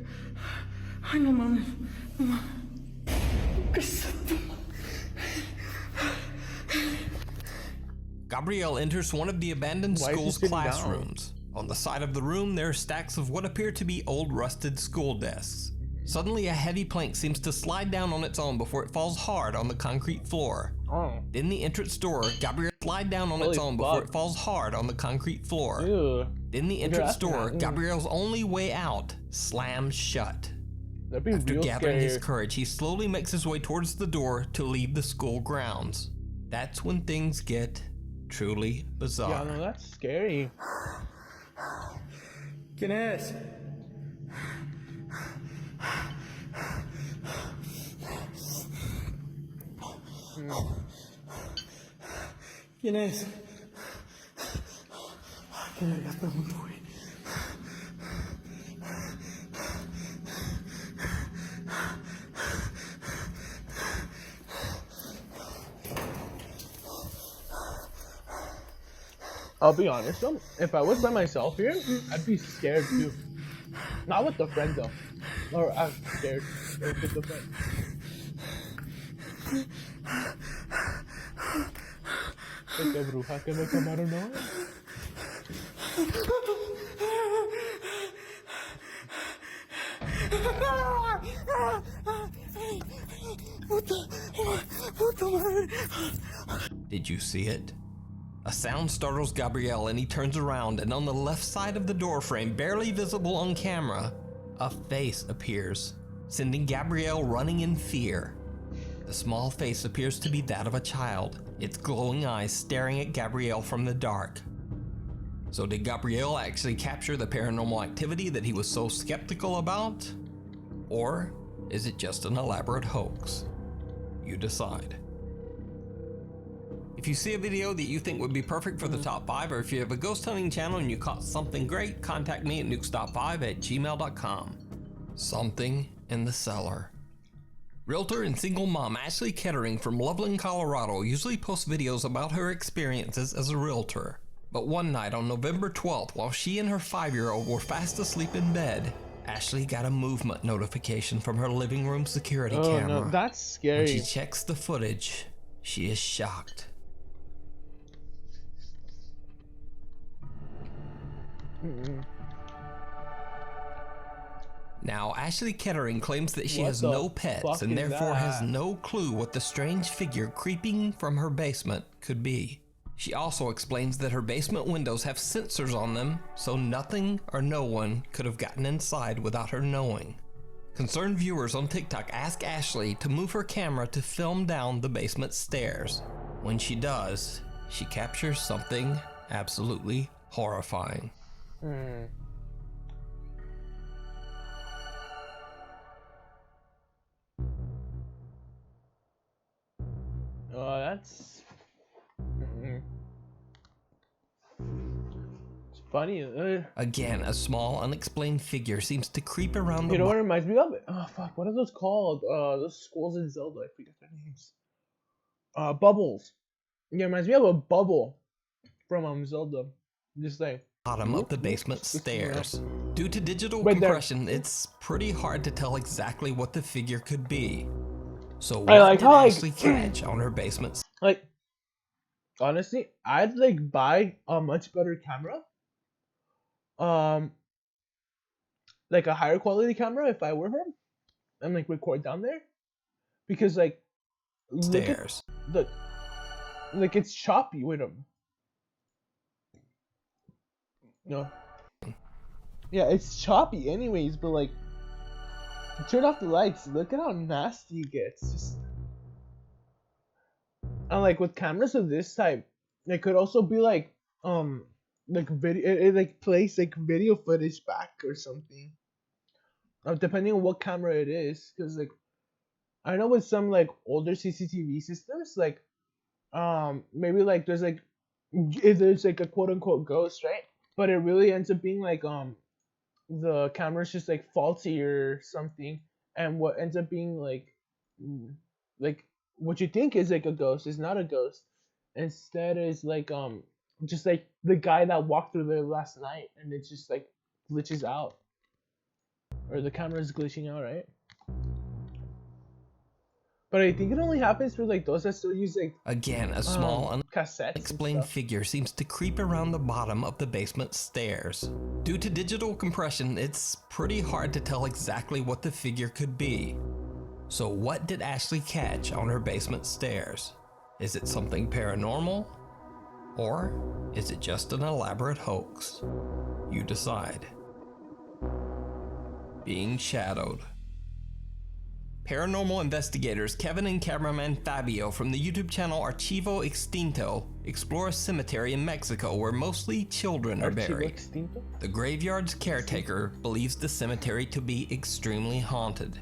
Ay, no mames. No mames. ¿Qué es esto? Gabrielle enters one of the abandoned Why is he school's sitting down? classrooms. On the side of the room, there are stacks of what appear to be old rusted school desks. Suddenly, a heavy plank seems to slide down on its own before it falls hard on the concrete floor. Oh. In the entrance door, Gabrielle slide down on its Holy own before fuck. it falls hard on the concrete floor. Ew. In the Look at entrance that door, thing. Gabrielle's only way out slams shut. That'd be After real gathering scary. his courage, he slowly makes his way towards the door to leave the school grounds. That's when things get truly bizarre. Yeah, no, that's scary. ¿Quién es? ¿Quién es? ¿Qué vergas pregunto, güey? I'll be honest though, if I was by myself here, I'd be scared too. Not with the friend though. Or I'm scared with the friend. Esta bruja que me tomaron hoy. Did you see it? A sound startles Gabrielle and he turns around, and on the left side of the doorframe, barely visible on camera, a face appears, sending Gabrielle running in fear. The small face appears to be that of a child, its glowing eyes staring at Gabrielle from the dark. So did Gabrielle actually capture the paranormal activity that he was so skeptical about? Or is it just an elaborate hoax? You decide. If you see a video that you think would be perfect for the top 5, or if you have a ghost hunting channel and you caught something great, contact me at nukestop5@gmail.com. Something in the cellar. Realtor and single mom Ashley Kettering from Loveland, Colorado usually posts videos about her experiences as a realtor. But one night on November 12th, while she and her 5-year-old were fast asleep in bed, Ashley got a movement notification from her living room security camera. No, that's When she scary. checks the footage, she is shocked. Now, Ashley Kettering claims that she What has the no pets fuck and is therefore has that? no clue what the strange figure creeping from her basement could be. She also explains that her basement windows have sensors on them, so nothing or no one could have gotten inside without her knowing. Concerned viewers on TikTok ask Ashley to move her camera to film down the basement stairs. When she does, she captures something absolutely horrifying. Oh, that's. It's funny. Again, a small, unexplained figure seems to creep around the You know what it reminds me of? Oh fuck, what are those called? Those schools in Zelda. I forget their names. Bubbles. Yeah, it reminds me of a bubble from Zelda. Just like. bottom of the basement stairs. Due to digital Right there. compression, it's pretty hard to tell exactly what the figure could be. So I what like did how, like, Ashley catch on her basement? Like, honestly, I'd like buy a much better camera. um like a higher quality camera if I were her and like record down there because like look at Stairs. the like it's choppy with them. No. Yeah, it's choppy anyways, but like turn off the lights. Look at how nasty it gets. Just and like with cameras of this type, it could also be like video it like plays like video footage back or something. Depending on what camera it is, because like I know with some like older CCTV systems, like maybe like there's like if there's like a quote unquote ghost, right? But it really ends up being like the camera's just like faulty or something, and what ends up being mm, like what you think is like a ghost is not a ghost. Instead is like just like the guy that walked through there last night, and it just like glitches out, or the camera's glitching out, right? But I think it only happens for like those that still use like Again, a small, cassettes and unexplained stuff. figure seems to creep around the bottom of the basement stairs. Due to digital compression, it's pretty hard to tell exactly what the figure could be. So what did Ashley catch on her basement stairs? Is it something paranormal? Or is it just an elaborate hoax? You decide. Being shadowed. Paranormal investigators Kevin and cameraman Fabio from the YouTube channel Archivo Extinto explore a cemetery in Mexico where mostly children are buried. Extinto? The graveyard's caretaker believes the cemetery to be extremely haunted.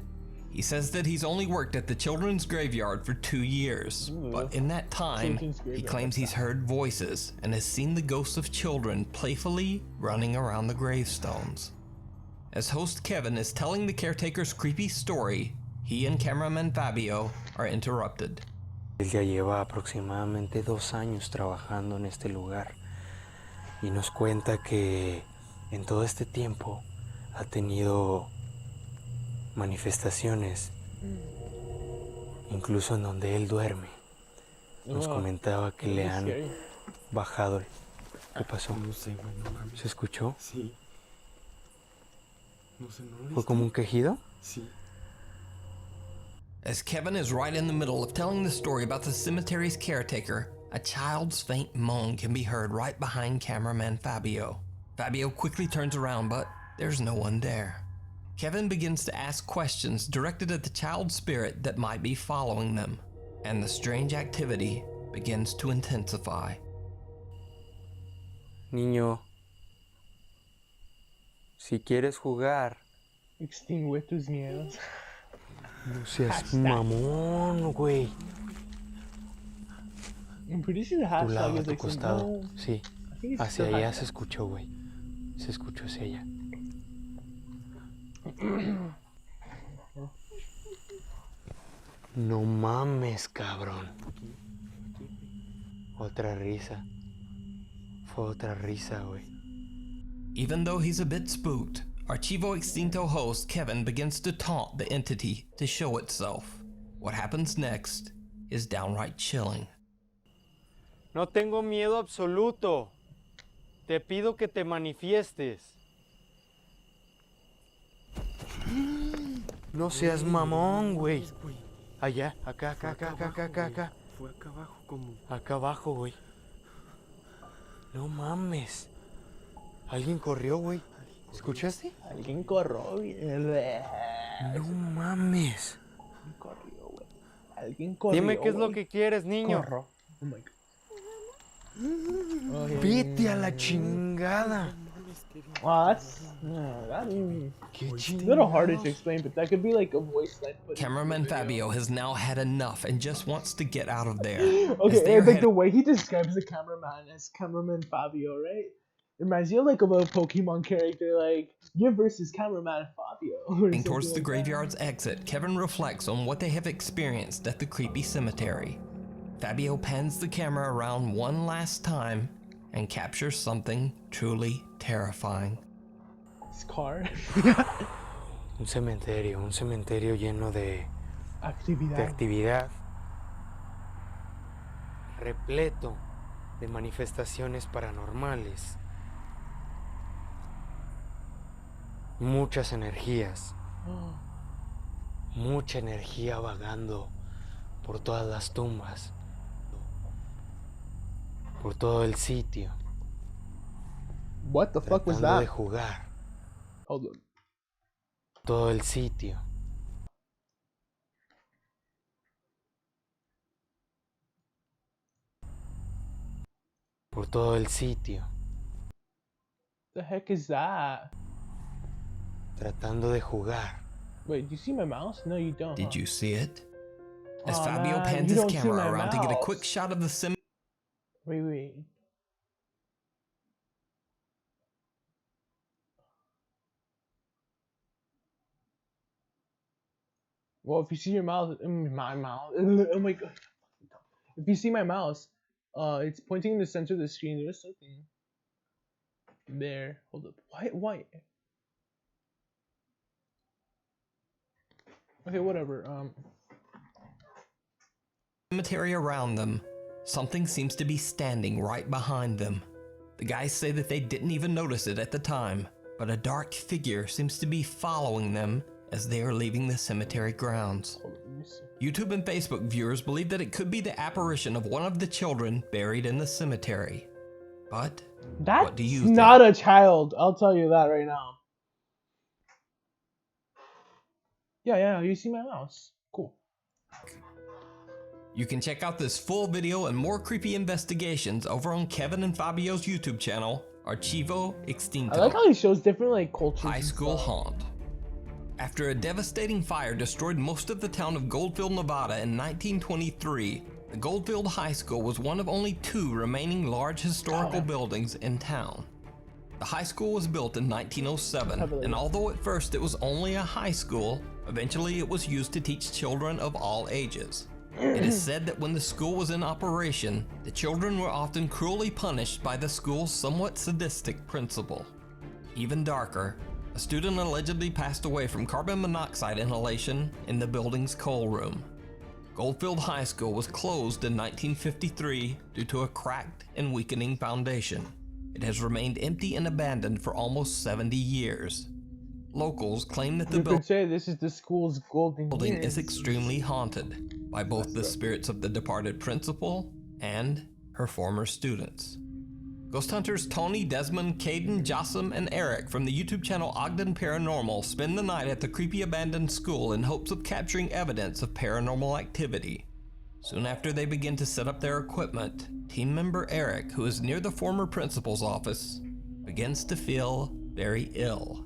He says that he's only worked at the children's graveyard for 2 years, but in that time, Children's he graveyard, claims he's heard voices and has seen the ghosts of children playfully running around the gravestones. As host Kevin is telling the caretaker's creepy story, he and cameraman Fabio are interrupted. Él ya lleva aproximadamente 2 años trabajando en este lugar y nos cuenta que en todo este tiempo ha tenido manifestaciones, incluso en donde él duerme. Nos comentaba que le han bajado. ¿Qué pasó? No sé, güey, no mames. ¿Se escuchó? Sí. No sé, ¿no lo ¿Fue como un quejido? Sí. As Kevin is right in the middle of telling the story about the cemetery's caretaker, a child's faint moan can be heard right behind cameraman Fabio. Fabio quickly turns around, but there's no one there. Kevin begins to ask questions directed at the child spirit that might be following them, and the strange activity begins to intensify. Niño, si quieres jugar, Extingue tus miedos. no seas mamón, güey. I'm pretty sure the Tu lado, hashtag a is tu like costado. no. Sí, I think it's hacia still allá hashtag. se escuchó, güey. Se escuchó hacia allá. No mames, cabrón. Otra risa. Fue otra risa, güey. Even though he's a bit spooked, Archivo Extinto host Kevin begins to taunt the entity to show itself. What happens next is downright chilling. No tengo miedo absoluto. Te pido que te manifiestes. No seas mamón, güey. Allá, acá, acá, acá, acá, acá, acá, acá. Fue acá abajo como... Acá abajo, güey. No mames. Alguien corrió, güey. ¿Escuchaste? Alguien corrió, güey. No mames. Alguien corrió, güey. Alguien corrió. Dime qué es lo güey. que quieres, niño. Corro. Oh my god. Vete a la chingada. Wow, that's that Qué a little harder to chingados. explain, but that could be like a voice line. But Cameraman Fabio has now had enough and just wants to get out of there. okay, As they are and, like headed- the way he describes the cameraman as cameraman Fabio, right? It reminds you of like of a Pokemon character, like you versus cameraman Fabio. or Heading something towards the like that. graveyard's exit, Kevin reflects on what they have experienced at the creepy cemetery. Fabio pans the camera around one last time and captures something truly terrifying. His car. Un cementerio lleno de Actividad. actividad, repleto de manifestaciones paranormales. muchas energías. Mucha energía vagando por todas las tumbas, por todo el sitio, What the fuck was tratando de that? jugar. Hold on. Todo el sitio. Por todo el sitio, The heck is that? tratando de jugar. Wait, do you see my mouse? No, you don't. Did you see it? As Aw, Fabio man, pans you his don't see camera my around to get a quick mouse. shot of the Wait. Well, if you see your mouse, my mouse. Oh my god. If you see my mouse, it's pointing in the center of the screen. There's something there. Hold up. Why? Okay, whatever. cemetery around them. Something seems to be standing right behind them. The guys say that they didn't even notice it at the time, but a dark figure seems to be following them as they are leaving the cemetery grounds. Hold on, let me see. YouTube and Facebook viewers believe that it could be the apparition of one of the children buried in the cemetery. But what do you That's not think? a child. I'll tell you that right now. Yeah. You see my mouse. Cool. You can check out this full video and more creepy investigations over on Kevin and Fabio's YouTube channel, Archivo Extinto. I like how he shows different like cultures. High and School stuff. Haunt. After a devastating fire destroyed most of the town of Goldfield, Nevada in 1923, the Goldfield High School was one of only 2 remaining large historical buildings in town. The high school was built in 1907, and although at first it was only a high school, eventually it was used to teach children of all ages. It is said that when the school was in operation, the children were often cruelly punished by the school's somewhat sadistic principal. Even darker, a student allegedly passed away from carbon monoxide inhalation in the building's coal room. Goldfield High School was closed in 1953 due to a cracked and weakening foundation. It has remained empty and abandoned for almost 70 years. Locals claim that the You could say this is the school's golden building years. is extremely haunted by both the spirits of the departed principal and her former students. Ghost hunters Tony, Desmond, Caden, Jossam, and Eric from the YouTube channel Ogden Paranormal spend the night at the creepy abandoned school in hopes of capturing evidence of paranormal activity. Soon after they begin to set up their equipment, team member Eric, who is near the former principal's office, begins to feel very ill.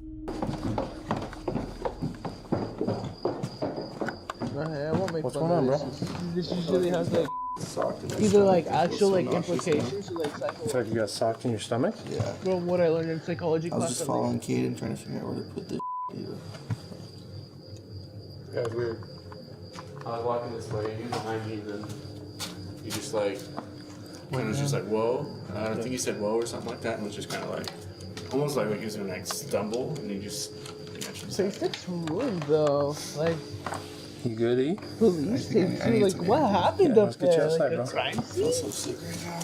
I won't make What's fun going of on, this. This usually has like either like actual like implications or like It's psychological. like you got socked in your stomach? Yeah. From what I learned in psychology I was class. just at following least. Caden, trying to figure out where to put this either. Yeah, it's weird. I was walking this way, and you behind me, then you just like, And it was just like, whoa. I think he said whoa or something like that, and it was just kind of like, almost like he was gonna like stumble, and he just. So it's six ruined though. Like you good, E? police I think tapes I too. need Like some what energy. happened Yeah, up let's get you there? outside, Like a bro. crime I feel scene? so sick right now.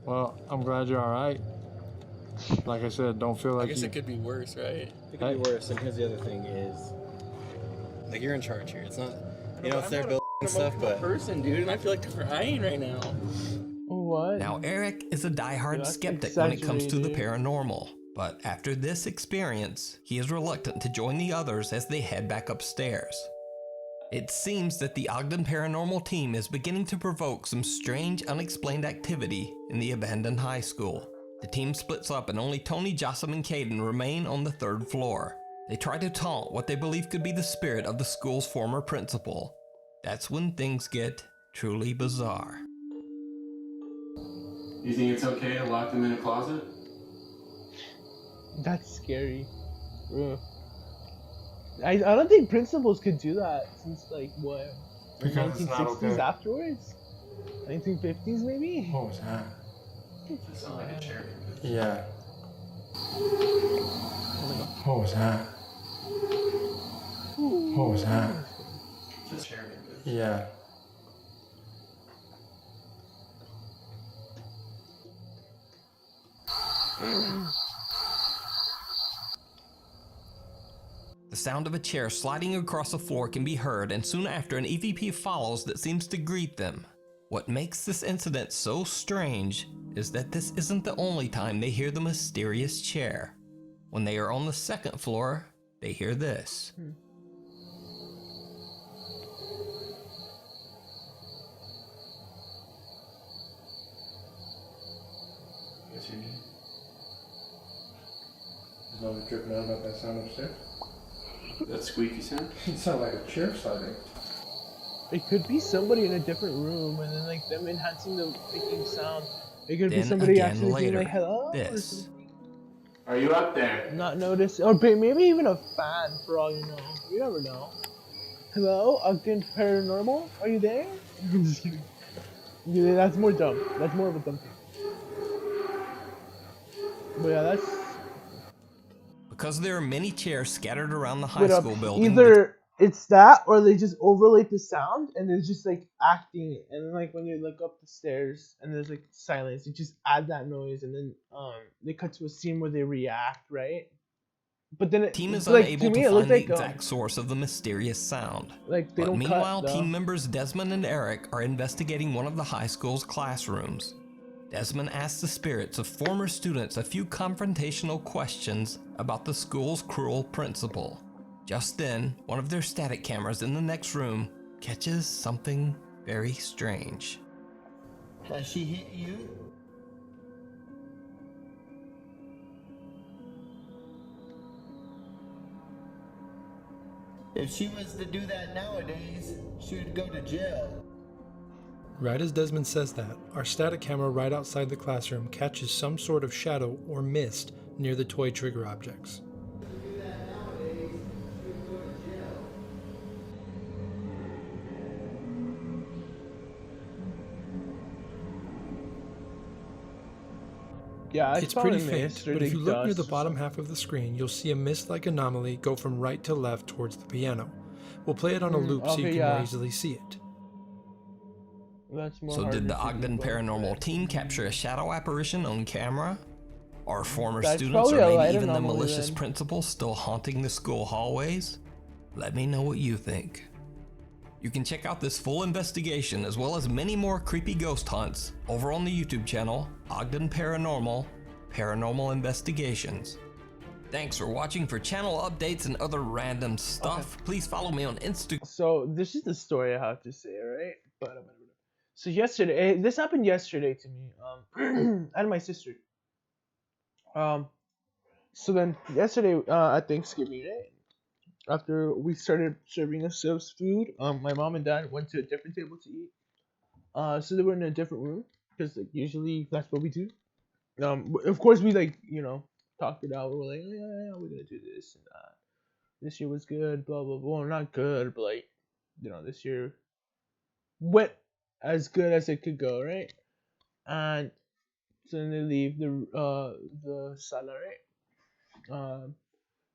Well, I'm glad you're alright. Like I said, don't feel like you... could be worse, right? It could be worse, and here's the other thing is, like, you're in charge here. It's not, you know, it's their building and stuff, but Person, dude, and I feel like crying right now. What? Now, Eric is a diehard That's skeptic when it comes to the exaggerated. paranormal, but after this experience, he is reluctant to join the others as they head back upstairs. It seems that the Ogden Paranormal team is beginning to provoke some strange, unexplained activity in the abandoned high school. The team splits up and only Tony, Jossam, and Caden remain on the 3rd floor. They try to taunt what they believe could be the spirit of the school's former principal. That's when things get truly bizarre. You think it's okay to lock them in a closet? That's scary. Ugh. I don't think principals could do that since like what? Because it's not 1960s okay. afterwards? 1950s maybe? What was that? It's not like a chair. Yeah. What was that? What was that? It's a chair. Yeah. The sound of a chair sliding across the floor can be heard, and soon after an EVP follows that seems to greet them. What makes this incident so strange is that this isn't the only time they hear the mysterious chair. When they are on the second floor, they hear this. Yes, you did. There's no one tripping out about that sound upstairs? That squeaky sound? It sounded like a chair sliding. It could be somebody in a different room, and then like them enhancing the freaking sound. It could be Then somebody again actually being later, like hello or this. something. Are you up there? Not notice, or maybe even a fan for all you know. You never know. Hello, Ogden Paranormal? Are you there? I'm just kidding. Yeah, that's more dumb. That's more of a dumb thing. But yeah, that's. Because there are many chairs scattered around the high But school building, either it's that, or they just overlay the sound and they're just like acting it. And then like when you look up the stairs and there's like silence, you just add that noise, and then they cut to a scene where they react, right? But then the team is like, unable to me, to it looked find the like exact source of the mysterious sound. like they But don't meanwhile, cut. team members Desmond and Eric are investigating one of the high school's classrooms. Desmond asks the spirits of former students a few confrontational questions about the school's cruel principal. Just then, one of their static cameras in the next room catches something very strange. Has she hit you? If she was to do that nowadays, she would go to jail. Right as Desmond says that, our static camera right outside the classroom catches some sort of shadow or mist near the toy trigger objects. Yeah, It's pretty faint, but if you look near the bottom half of the screen, you'll see a mist-like anomaly go from right to left towards the piano. We'll play it on a loop so you can more easily see it. That's more So harder did the to Ogden debug. Paranormal team capture a shadow apparition on camera? Are former That's students or probably a maybe light even the anomaly malicious then. principal still haunting the school hallways? Let me know what you think. You can check out this full investigation as well as many more creepy ghost hunts over on the YouTube channel Ogden Paranormal Investigations. Thanks for watching. For channel updates and other random stuff, please follow me on Instagram. So this is the story I have to say, right? So yesterday, this happened yesterday to me. And my sister. So then yesterday at Thanksgiving, right? After we started serving ourselves food, my mom and dad went to a different table to eat. So they were in a different room because like, usually that's what we do. Of course we like talked it out. We were like, yeah, we're gonna do this and that. This year was good, blah blah blah. Well, not good, but like, this year went as good as it could go, right? And so then they leave the sala, right?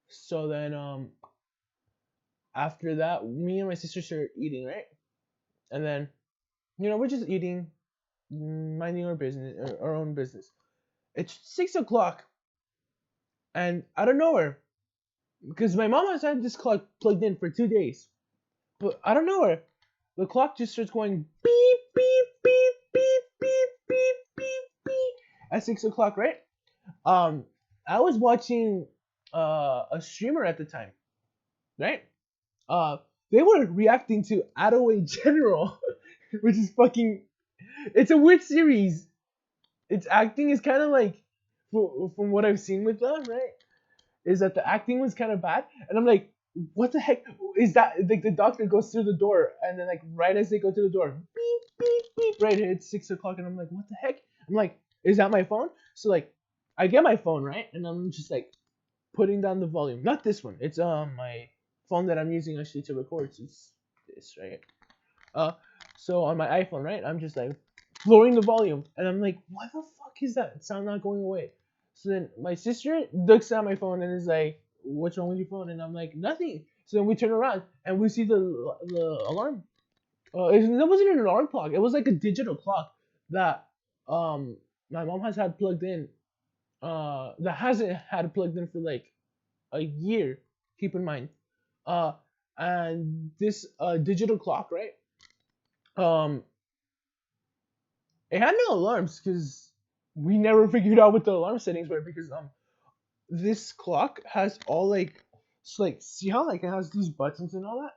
So then after that, me and my sister started eating, right? And then we're just eating, minding our business, our own business. It's 6 o'clock, and out of nowhere, because my mom has had this clock plugged in for 2 days, but out of nowhere, the clock just starts going beep beep beep beep beep beep beep beep at 6 o'clock, right? I was watching a streamer at the time, right? They were reacting to Attaway General, which is fucking. It's a weird series. Its acting is kind of like, from what I've seen with them, right? Is that the acting was kind of bad, and I'm like, what the heck is that? Like the doctor goes through the door, and then like right as they go through the door, beep beep beep. Right, it's 6 o'clock, and I'm like, what the heck? I'm like, is that my phone? So like, I get my phone, right, and I'm just like putting down the volume. Not this one. It's my phone that I'm using actually to record. So it's this, right? So on my iPhone, right, I'm just like lowering the volume, and I'm like, what the fuck is that sound not going away? So then my sister looks at my phone and is like, what's wrong with your phone? And I'm like, nothing. So then we turn around and we see the alarm. It wasn't an alarm clock. It was like a digital clock that my mom has had plugged in. That hasn't had plugged in for like a year. Keep in mind. Uh, and this digital clock, right? Um, it had no alarms because we never figured out what the alarm settings were because this clock has all like so like see how like it has these buttons and all that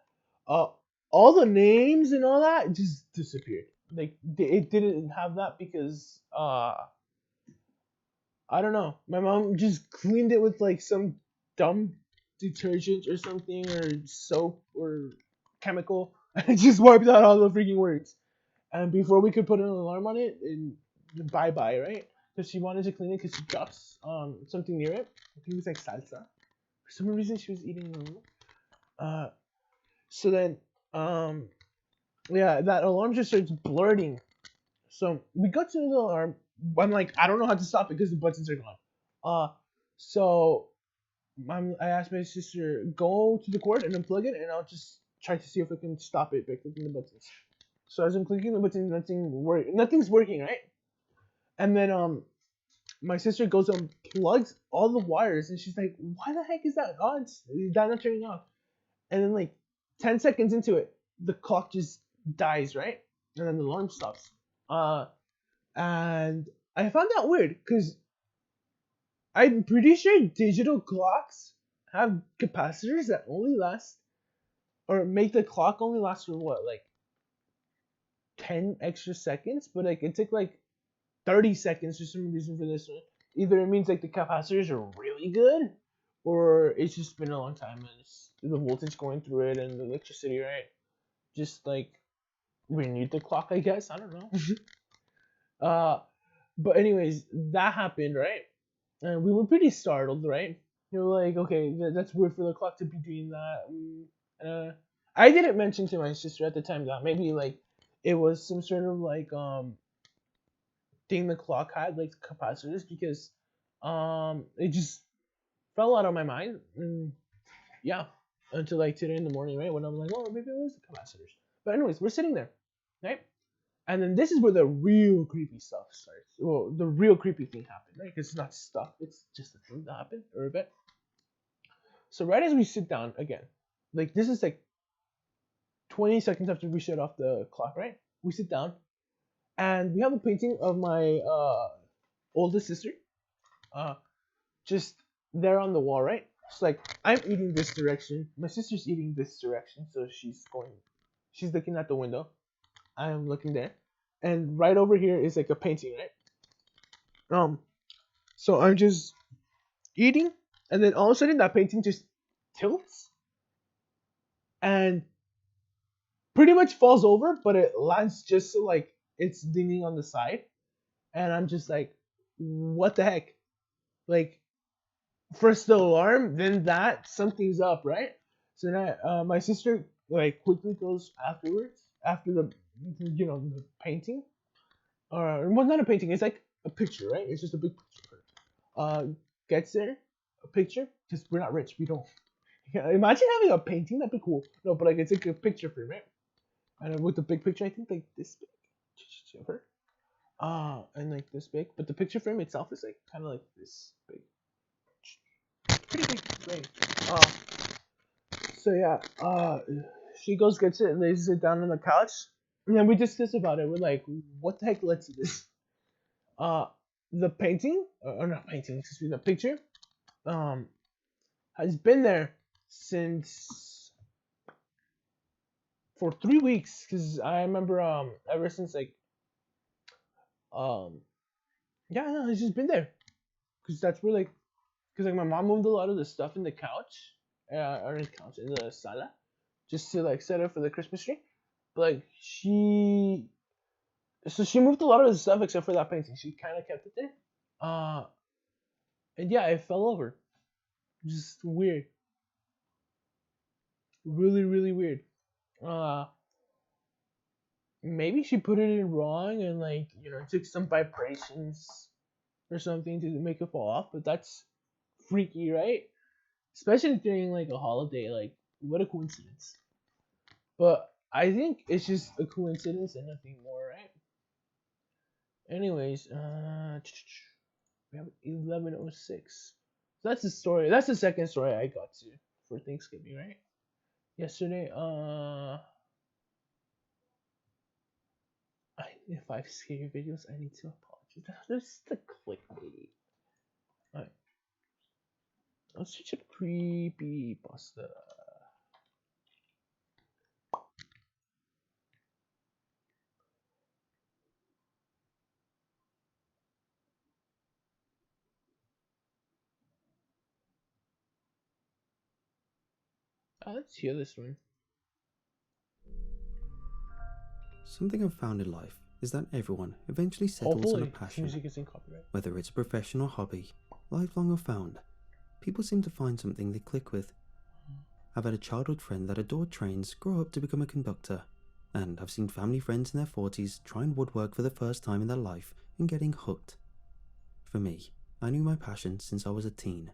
all the names and all that just disappeared like it didn't have that because I don't know, my mom just cleaned it with like some dumb detergent or something or soap or chemical and just wiped out all the freaking words, and before we could put an alarm on it, and bye bye, right? Because she wanted to clean it because she drops something near it. I think it was like salsa. For some reason, she was eating it. So then yeah, that alarm just starts blurting. So we got to the alarm. I'm like, I don't know how to stop it because the buttons are gone. So I asked my sister, go to the cord and unplug it, and I'll just try to see if I can stop it by clicking the buttons. So as I'm clicking the buttons, nothing's working, right? And then my sister goes and plugs all the wires, and she's like, "Why the heck is that on? It's not turning off." And then like 10 seconds into it, the clock just dies, right? And then the alarm stops. And I found that weird because I'm pretty sure digital clocks have capacitors that only last or make the clock only last for what, like 10 extra seconds, but like it took like 30 seconds for some reason for this one. Either it means like the capacitors are really good, or it's just been a long time and it's the voltage going through it and the electricity, right? Just like renewed the clock, I guess. I don't know. But anyways, that happened, right? And we were pretty startled, right? We were like, okay, that's weird for the clock to be doing that. I didn't mention to my sister at the time that maybe like it was some sort of like thing the clock had, like capacitors, because it just fell out of my mind, and yeah, until like today in the morning, right, when I'm like, oh, maybe it was the capacitors. But anyways, we're sitting there, right, and then this is where the real creepy stuff starts. Well, the real creepy thing happened, right? Because it's not stuff, it's just a thing that happened, or a bit. So right as we sit down again, like this is like 20 seconds after we shut off the clock, right? We sit down, and we have a painting of my oldest sister, uh, just there on the wall, right? It's like I'm eating this direction, my sister's eating this direction, so she's looking at the window, I'm looking there, and right over here is like a painting, right? So I'm just eating, and then all of a sudden that painting just tilts and pretty much falls over, but it lands just so like it's leaning on the side, and I'm just like, what the heck? Like, first the alarm, then that something's up, right? So now my sister like quickly goes afterwards after the painting, or well, not a painting, it's like a picture, right? It's just a big picture. Gets there, a picture, because we're not rich, we don't. Imagine having a painting, that'd be cool. No, but like it's like a picture frame, right? And with the big picture, I think like this big of her. And like this big, but the picture frame itself is like kind of like this big, pretty big frame. So yeah, she goes gets it and lays it down on the couch, and then we discuss about it. We're like, what the heck led to this? Uh, the painting, or not painting, excuse me, the picture, has been there since for 3 weeks. Cause I remember ever since like um yeah, no, it's just been there. Cause that's where like, cause like my mom moved a lot of the stuff in the couch, or in the couch in the sala, just to like set up for the Christmas tree. But like she moved a lot of the stuff except for that painting. She kind of kept it there. And yeah, it fell over. Just weird. Really, really weird. Uh, Maybe she put it in wrong and like took some vibrations or something to make it fall off. But that's freaky, right? Especially during like a holiday. Like, what a coincidence. But I think it's just a coincidence and nothing more, right? Anyways, we have 11:06. So that's the story. That's the second story I got to for Thanksgiving, right? yesterday. If I've scary videos, I need to apologize. There's the clickbait. Alright. Let's switch to creepy pasta. Let's hear this one. Something I've found in life is that everyone eventually settles on a Hopefully, passion. music isn't copyright. Whether it's a professional hobby, lifelong or found, people seem to find something they click with. I've had a childhood friend that adored trains grow up to become a conductor, and I've seen family friends in their 40s trying woodwork for the first time in their life and getting hooked. For me, I knew my passion since I was a teen.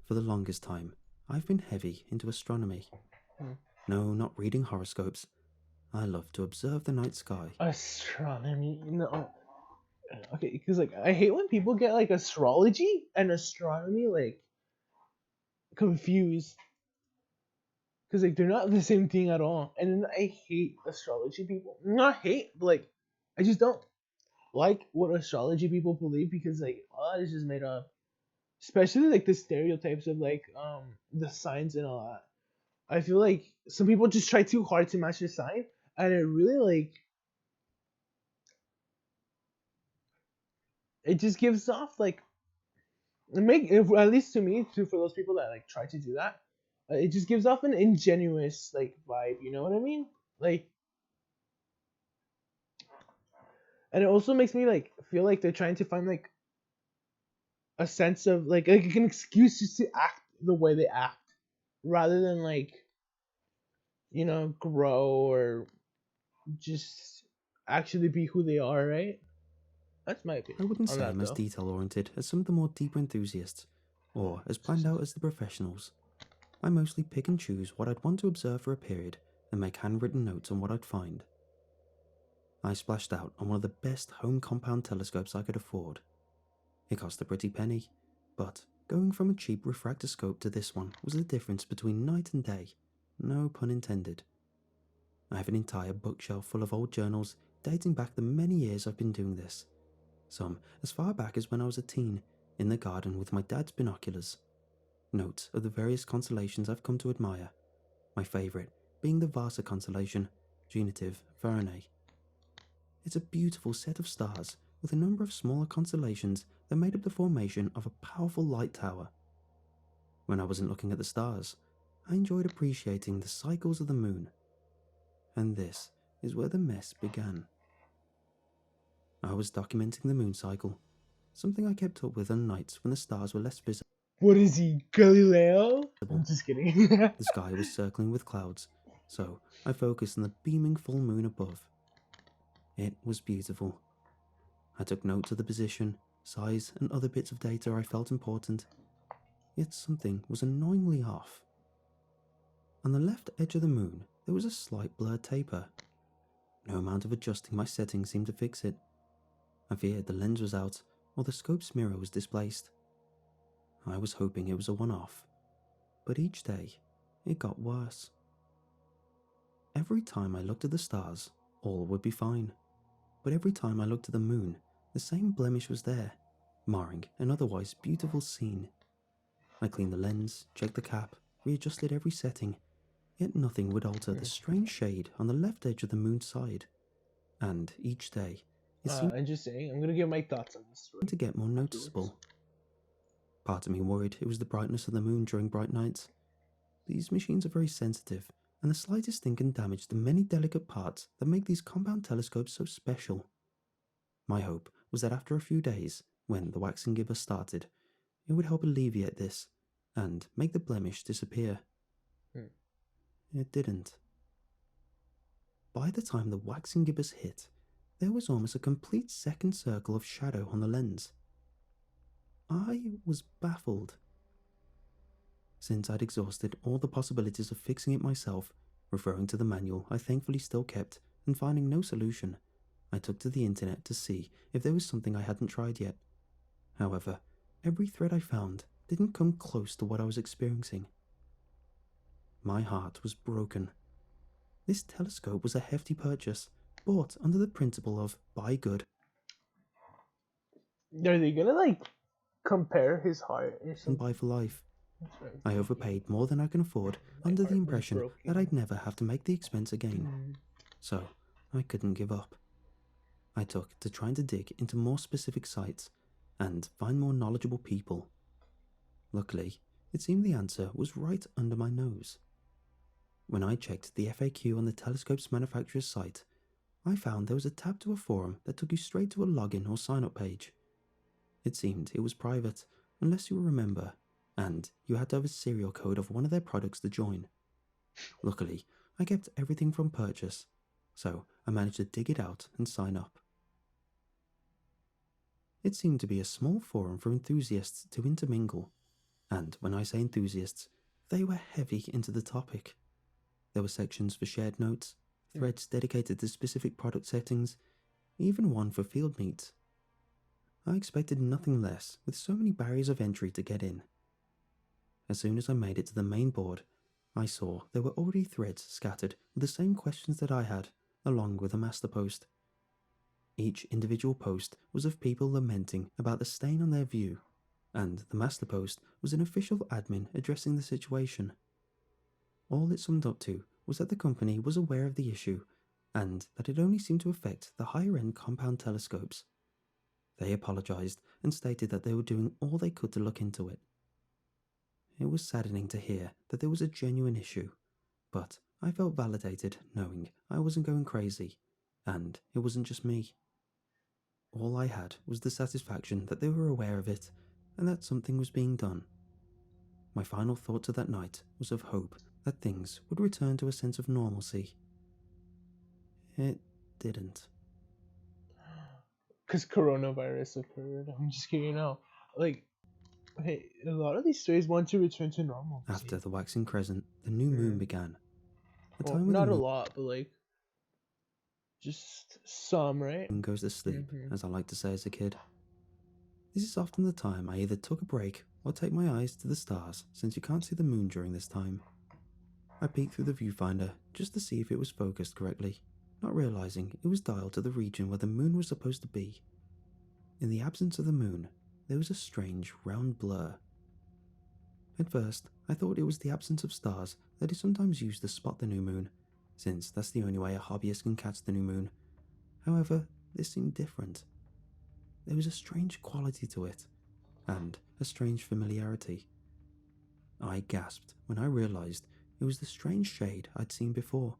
For the longest time, I've been heavy into astronomy. No, not reading horoscopes. I love to observe the night sky. Astronomy? No. Okay, because like I hate when people get like astrology and astronomy like confused. Because like they're not the same thing at all. And then I hate astrology people. Not hate, but like I just don't like what astrology people believe because like it's just made up. Especially like the stereotypes of like the signs and all that. I feel like some people just try too hard to match the sign, and it really like it just gives off like at least to me for those people that like try to do that, it just gives off an ingenuous like vibe. You know what I mean? Like, and it also makes me like feel like they're trying to find like a sense of like an excuse just to act the way they act, rather than like grow or just actually be who they are, right? That's my opinion. I wouldn't on say that, I'm as though. detail-oriented as some of the more deeper enthusiasts, or as planned out as the professionals. I mostly pick and choose what I'd want to observe for a period and make handwritten notes on what I'd find. I splashed out on one of the best home compound telescopes I could afford. It cost a pretty penny, but going from a cheap refractoscope to this one was the difference between night and day, no pun intended. I have an entire bookshelf full of old journals dating back the many years I've been doing this, some as far back as when I was a teen, in the garden with my dad's binoculars. Notes of the various constellations I've come to admire, my favourite being the Vasa constellation, genitive Varinae. It's a beautiful set of stars with a number of smaller constellations that made up the formation of a powerful light tower. When I wasn't looking at the stars, I enjoyed appreciating the cycles of the moon. And this is where the mess began. I was documenting the moon cycle, something I kept up with on nights when the stars were less visible. What is he, Galileo? I'm just kidding. The sky was circling with clouds, so I focused on the beaming full moon above. It was beautiful. I took note of the position, size, and other bits of data I felt important. Yet something was annoyingly off. On the left edge of the moon, there was a slight blurred taper. No amount of adjusting my settings seemed to fix it. I feared the lens was out, or the scope's mirror was displaced. I was hoping it was a one-off, but each day, it got worse. Every time I looked at the stars, all would be fine. But every time I looked at the moon, the same blemish was there, marring an otherwise beautiful scene. I cleaned the lens, checked the cap, readjusted every setting, yet nothing would alter the strange shade on the left edge of the moon's side. And each day, it seemed I'm just saying, I'm gonna give my thoughts on this story to get more noticeable. Part of me worried it was the brightness of the moon during bright nights. These machines are very sensitive, and the slightest thing can damage the many delicate parts that make these compound telescopes so special. My hope was that after a few days, when the waxing gibber started, it would help alleviate this, and make the blemish disappear. It didn't. By the time the waxing gibbers hit, there was almost a complete second circle of shadow on the lens. I was baffled. Since I'd exhausted all the possibilities of fixing it myself, referring to the manual I thankfully still kept, and finding no solution, I took to the internet to see if there was something I hadn't tried yet. However, every thread I found didn't come close to what I was experiencing. My heart was broken. This telescope was a hefty purchase, bought under the principle of buy good. Are they gonna like compare his heart or And something? buy for life. That's right. I overpaid more than I can afford, under the impression that I'd never have to make the expense again. So, I couldn't give up. I took to trying to dig into more specific sites and find more knowledgeable people. Luckily, it seemed the answer was right under my nose. When I checked the FAQ on the telescope's manufacturer's site, I found there was a tab to a forum that took you straight to a login or sign-up page. It seemed it was private, unless you were a member, and you had to have a serial code of one of their products to join. Luckily, I kept everything from purchase, so I managed to dig it out and sign up. It seemed to be a small forum for enthusiasts to intermingle, and when I say enthusiasts, they were heavy into the topic. There were sections for shared notes, threads dedicated to specific product settings, even one for field meets. I expected nothing less with so many barriers of entry to get in. As soon as I made it to the main board, I saw there were already threads scattered with the same questions that I had, along with a master post. Each individual post was of people lamenting about the stain on their view, and the master post was an official admin addressing the situation. All it summed up to was that the company was aware of the issue, and that it only seemed to affect the higher-end compound telescopes. They apologised and stated that they were doing all they could to look into it. It was saddening to hear that there was a genuine issue, but I felt validated knowing I wasn't going crazy, and it wasn't just me. All I had was the satisfaction that they were aware of it, and that something was being done. My final thought to that night was of hope that things would return to a sense of normalcy. It didn't. Because coronavirus occurred. I'm just kidding now. Like, hey, a lot of these stories want to return to normal. After the waxing crescent, the new moon began. Well, not a lot, but like, just some, right? Moon goes to sleep, as I like to say as a kid. This is often the time I either took a break or take my eyes to the stars, since you can't see the moon during this time. I peeked through the viewfinder just to see if it was focused correctly, not realizing it was dialed to the region where the moon was supposed to be. In the absence of the moon, there was a strange round blur. At first, I thought it was the absence of stars that is sometimes used to spot the new moon, since that's the only way a hobbyist can catch the new moon. However, this seemed different. There was a strange quality to it, and a strange familiarity. I gasped when I realized it was the strange shade I'd seen before,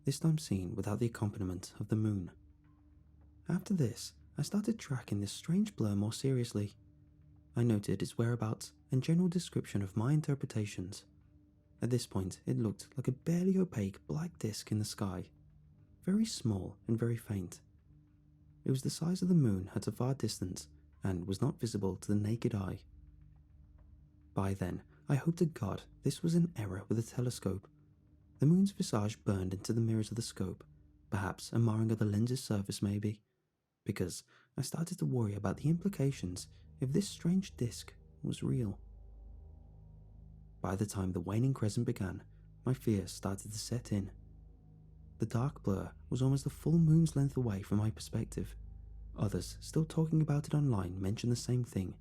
this time seen without the accompaniment of the moon. After this, I started tracking this strange blur more seriously. I noted its whereabouts and general description of my interpretations. At this point, it looked like a barely opaque black disk in the sky, very small and very faint. It was the size of the moon at a far distance and was not visible to the naked eye. By then, I hoped to God this was an error with the telescope. The moon's visage burned into the mirrors of the scope, perhaps a marring of the lens's surface maybe, because I started to worry about the implications if this strange disk was real. By the time the waning crescent began, my fears started to set in. The dark blur was almost a full moon's length away from my perspective. Others still talking about it online mentioned the same thing,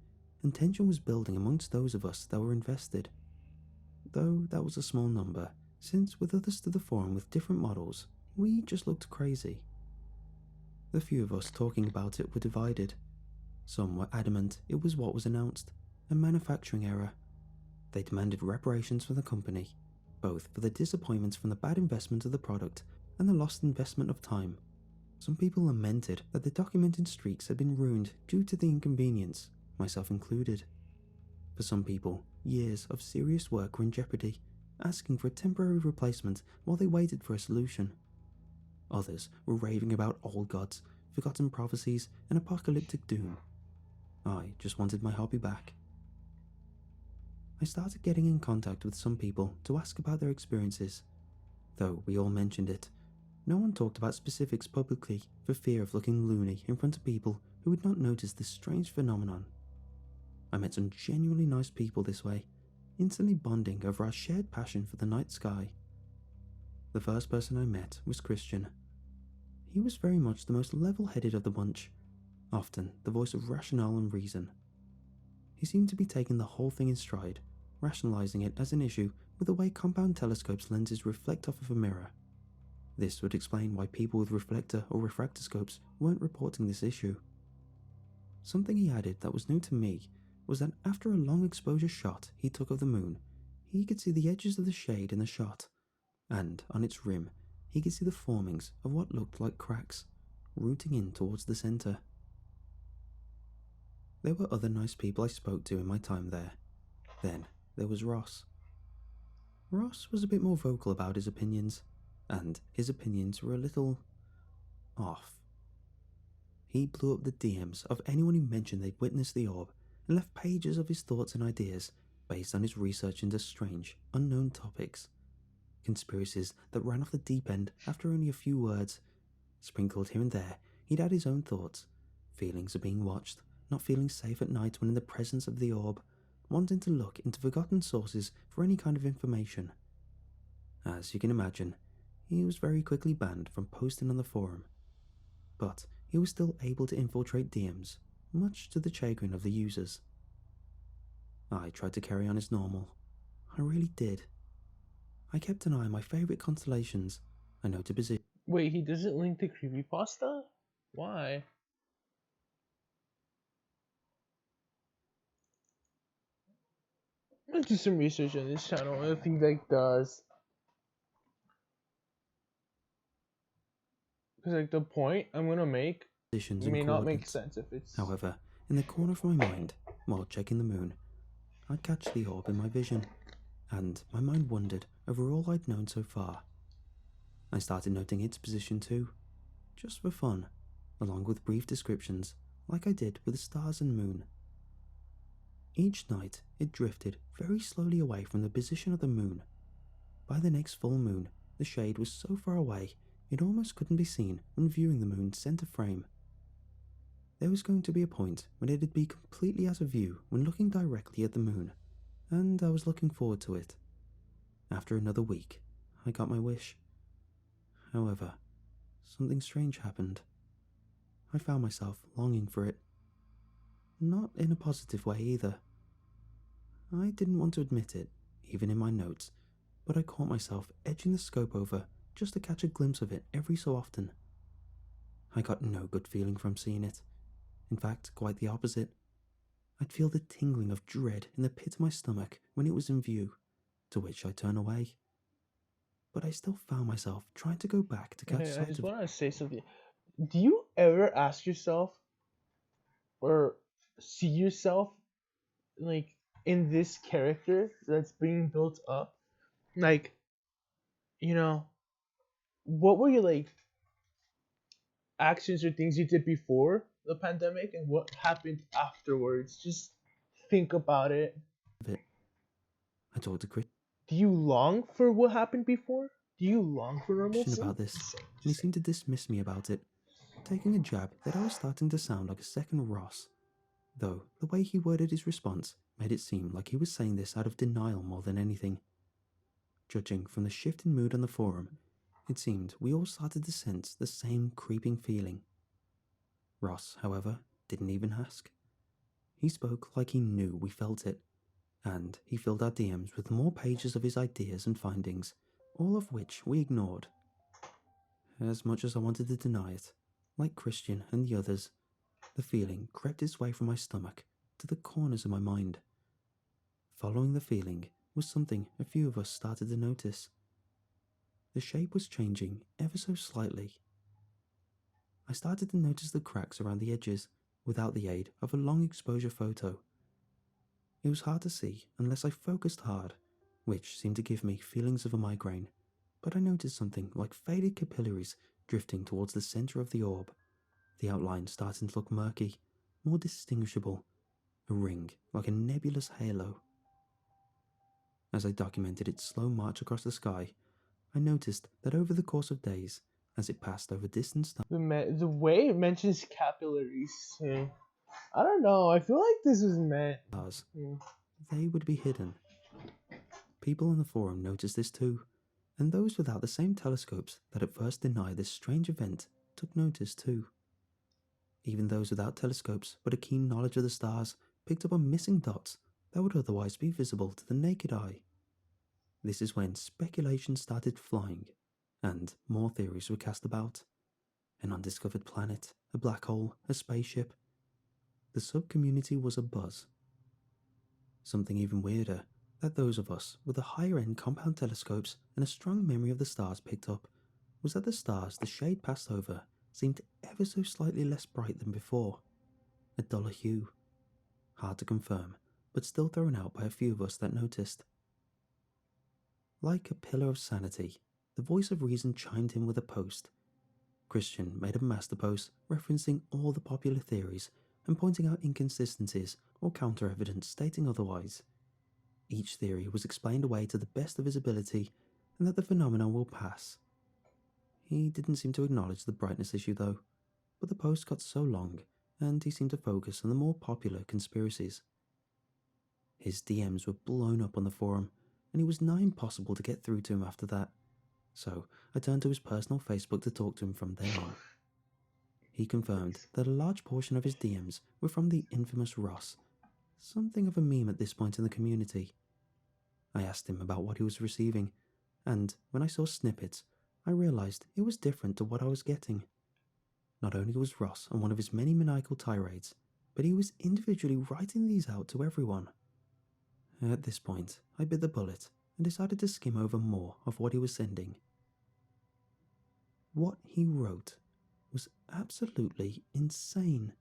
and tension was building amongst those of us that were invested. Though that was a small number, since with others to the forum with different models, we just looked crazy. The few of us talking about it were divided. Some were adamant it was what was announced, a manufacturing error. They demanded reparations from the company, both for the disappointments from the bad investment of the product and the lost investment of time. Some people lamented that the documented streaks had been ruined due to the inconvenience, myself included. For some people, years of serious work were in jeopardy, asking for a temporary replacement while they waited for a solution. Others were raving about old gods, forgotten prophecies, and apocalyptic doom. I just wanted my hobby back. I started getting in contact with some people to ask about their experiences. Though we all mentioned it, no one talked about specifics publicly for fear of looking loony in front of people who had not noticed this strange phenomenon. I met some genuinely nice people this way, instantly bonding over our shared passion for the night sky. The first person I met was Christian. He was very much the most level-headed of the bunch, often the voice of rationale and reason. He seemed to be taking the whole thing in stride, rationalizing it as an issue with the way compound telescopes' lenses reflect off of a mirror. This would explain why people with reflector or refractoscopes weren't reporting this issue. Something he added that was new to me was that after a long exposure shot he took of the moon, he could see the edges of the shade in the shot, and on its rim he could see the formings of what looked like cracks, rooting in towards the center. There were other nice people I spoke to in my time there. Then there was Ross. Ross was a bit more vocal about his opinions, and his opinions were a little off. He blew up the DMs of anyone who mentioned they'd witnessed the orb and left pages of his thoughts and ideas based on his research into strange, unknown topics. Conspiracies that ran off the deep end after only a few words. Sprinkled here and there, he'd add his own thoughts, feelings of being watched, not feeling safe at night when in the presence of the orb, wanting to look into forgotten sources for any kind of information. As you can imagine, he was very quickly banned from posting on the forum. But he was still able to infiltrate DMs, much to the chagrin of the users. I tried to carry on as normal. I really did. I kept an eye on my favourite constellations. I noted position. Wait, he doesn't link to creepypasta? Why? I'll do some research on this channel if he does. Because the point I'm gonna make may not make sense if it's. However, in the corner of my mind, while checking the moon, I'd catch the orb in my vision, and my mind wandered over all I'd known so far. I started noting its position too, just for fun, along with brief descriptions, like I did with the stars and moon. Each night, it drifted very slowly away from the position of the moon. By the next full moon, the shade was so far away, it almost couldn't be seen when viewing the moon's center frame. There was going to be a point when it'd be completely out of view when looking directly at the moon, and I was looking forward to it. After another week, I got my wish. However, something strange happened. I found myself longing for it. Not in a positive way either. I didn't want to admit it, even in my notes, but I caught myself edging the scope over just to catch a glimpse of it every so often. I got no good feeling from seeing it. In fact, quite the opposite. I'd feel the tingling of dread in the pit of my stomach when it was in view, to which I turn away. But I still found myself trying to go back to catch sight of it. I just want to say something. Do you ever ask yourself or see yourself like in this character that's being built up? Like, what were your actions or things you did before the pandemic and what happened afterwards? Just think about it. I talked to Chris. Do you long for what happened before? Do you long for normalcy? About this, and he seemed to dismiss me about it, taking a jab that I was starting to sound like a second Ross, though the way he worded his response made it seem like he was saying this out of denial more than anything. Judging from the shift in mood on the forum, it seemed we all started to sense the same creeping feeling. Ross, however, didn't even ask. He spoke like he knew we felt it, and he filled our DMs with more pages of his ideas and findings, all of which we ignored. As much as I wanted to deny it, like Christian and the others, the feeling crept its way from my stomach to the corners of my mind. Following the feeling was something a few of us started to notice. The shape was changing ever so slightly. I started to notice the cracks around the edges without the aid of a long exposure photo. It was hard to see unless I focused hard, which seemed to give me feelings of a migraine, but I noticed something like faded capillaries drifting towards the center of the orb, the outline starting to look murky, more distinguishable, a ring like a nebulous halo. As I documented its slow march across the sky, I noticed that over the course of days, as it passed over distant stars, the way it mentions capillaries, I don't know. I feel like this is meant. They would be hidden, people on the forum noticed this too, and those without the same telescopes that at first denied this strange event took notice too. Even those without telescopes but a keen knowledge of the stars picked up on missing dots that would otherwise be visible to the naked eye. This is when speculation started flying, and more theories were cast about. An undiscovered planet, a black hole, a spaceship. The sub-community was abuzz. Something even weirder that those of us with the higher-end compound telescopes and a strong memory of the stars picked up was that the stars the shade passed over seemed ever so slightly less bright than before, a duller hue. Hard to confirm, but still thrown out by a few of us that noticed. Like a pillar of sanity, the voice of reason chimed in with a post. Christian made a master post referencing all the popular theories and pointing out inconsistencies or counter-evidence stating otherwise. Each theory was explained away to the best of his ability and that the phenomenon will pass. He didn't seem to acknowledge the brightness issue though, but the post got so long and he seemed to focus on the more popular conspiracies. His DMs were blown up on the forum and it was nigh impossible to get through to him after that, so I turned to his personal Facebook to talk to him from then on. He confirmed that a large portion of his DMs were from the infamous Ross, something of a meme at this point in the community. I asked him about what he was receiving, and when I saw snippets, I realised it was different to what I was getting. Not only was Ross on one of his many maniacal tirades, but he was individually writing these out to everyone. At this point, I bit the bullet and decided to skim over more of what he was sending. What he wrote was absolutely insane.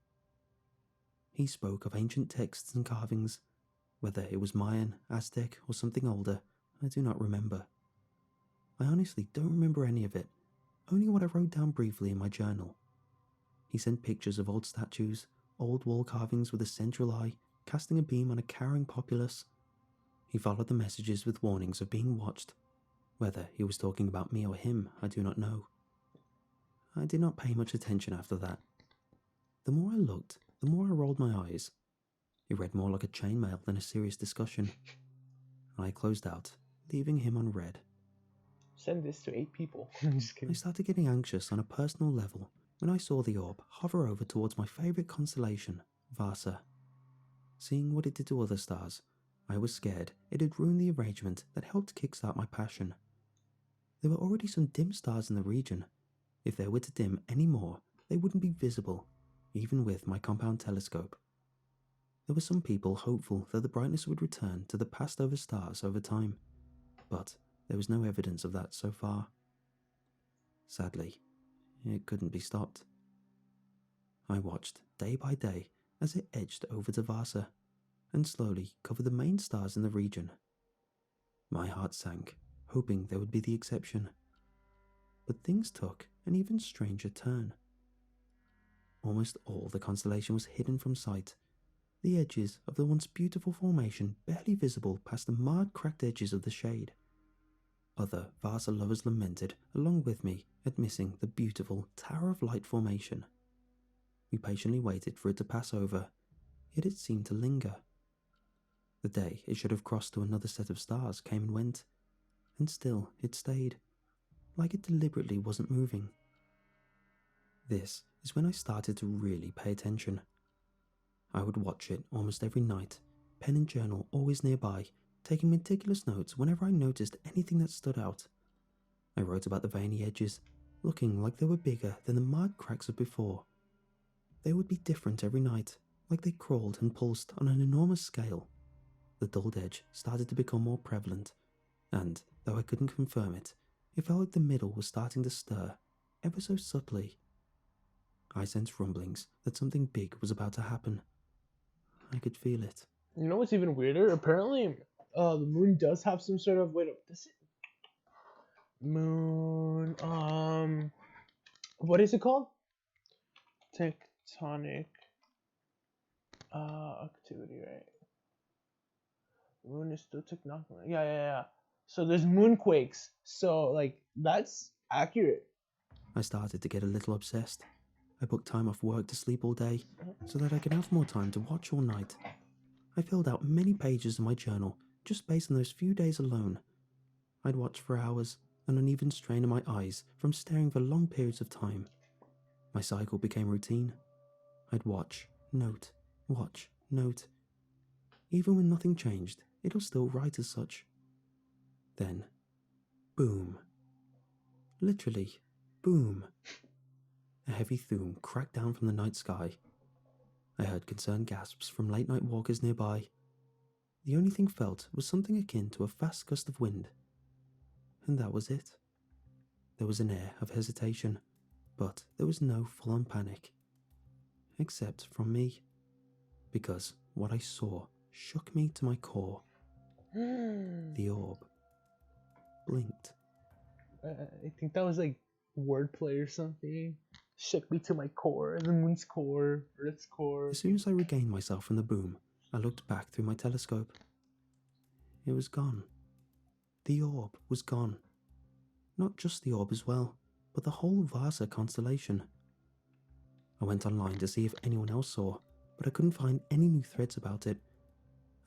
He spoke of ancient texts and carvings, whether it was Mayan, Aztec, or something older, I do not remember. I honestly don't remember any of it, only what I wrote down briefly in my journal. He sent pictures of old statues, old wall carvings with a central eye, casting a beam on a cowering populace. He followed the messages with warnings of being watched. Whether he was talking about me or him, I do not know. I did not pay much attention after that. The more I looked, the more I rolled my eyes. It read more like a chainmail than a serious discussion. I closed out, leaving him unread. Send this to 8 people. I'm just kidding. I started getting anxious on a personal level when I saw the orb hover over towards my favourite constellation, Vasa. Seeing what it did to other stars, I was scared it had ruined the arrangement that helped kickstart my passion. There were already some dim stars in the region. If they were to dim any more, they wouldn't be visible, even with my compound telescope. There were some people hopeful that the brightness would return to the passed over stars over time, but there was no evidence of that so far. Sadly, it couldn't be stopped. I watched day by day as it edged over to Vasa and slowly covered the main stars in the region. My heart sank, hoping there would be the exception. But things took an even stranger turn. Almost all the constellation was hidden from sight, the edges of the once beautiful formation barely visible past the marred, cracked edges of the shade. Other Vasa lovers lamented along with me at missing the beautiful Tower of Light formation. We patiently waited for it to pass over, yet it seemed to linger. The day it should have crossed to another set of stars came and went, and still it stayed, like it deliberately wasn't moving. This is when I started to really pay attention. I would watch it almost every night, pen and journal always nearby, taking meticulous notes whenever I noticed anything that stood out. I wrote about the veiny edges, looking like they were bigger than the marred cracks of before. They would be different every night, like they crawled and pulsed on an enormous scale. The dulled edge started to become more prevalent, and, though I couldn't confirm it, it felt like the middle was starting to stir, ever so subtly. I sensed rumblings that something big was about to happen. I could feel it. You know what's even weirder? Apparently, the moon does have some sort of does it? Moon. What is it called? Tectonic activity, right? Moon is still tectonic. Yeah. So there's moonquakes. So that's accurate. I started to get a little obsessed. I booked time off work to sleep all day so that I could have more time to watch all night. I filled out many pages of my journal just based on those few days alone. I'd watch for hours, an uneven strain in my eyes from staring for long periods of time. My cycle became routine. I'd watch, note, watch, note. Even when nothing changed, it was still right as such. Then, boom. Literally, boom. A heavy thum cracked down from the night sky. I heard concerned gasps from late-night walkers nearby. The only thing felt was something akin to a fast gust of wind. And that was it. There was an air of hesitation, but there was no full-on panic. Except from me. Because what I saw shook me to my core. The orb blinked. I think that was like wordplay or something. Shook me to my core, the moon's core, Earth's core. As soon as I regained myself from the boom, I looked back through my telescope. It was gone. The orb was gone. Not just the orb as well, but the whole Vasa constellation. I went online to see if anyone else saw, but I couldn't find any new threads about it.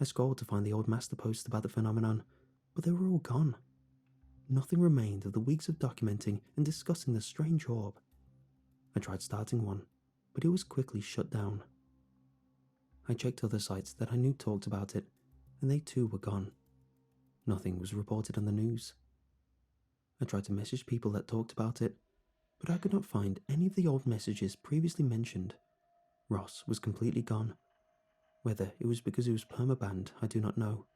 I scrolled to find the old master posts about the phenomenon, but they were all gone. Nothing remained of the weeks of documenting and discussing the strange orb. I tried starting one, but it was quickly shut down. I checked other sites that I knew talked about it, and they too were gone. Nothing was reported on the news. I tried to message people that talked about it, but I could not find any of the old messages previously mentioned. Ross was completely gone. Whether it was because he was permabanned, I do not know.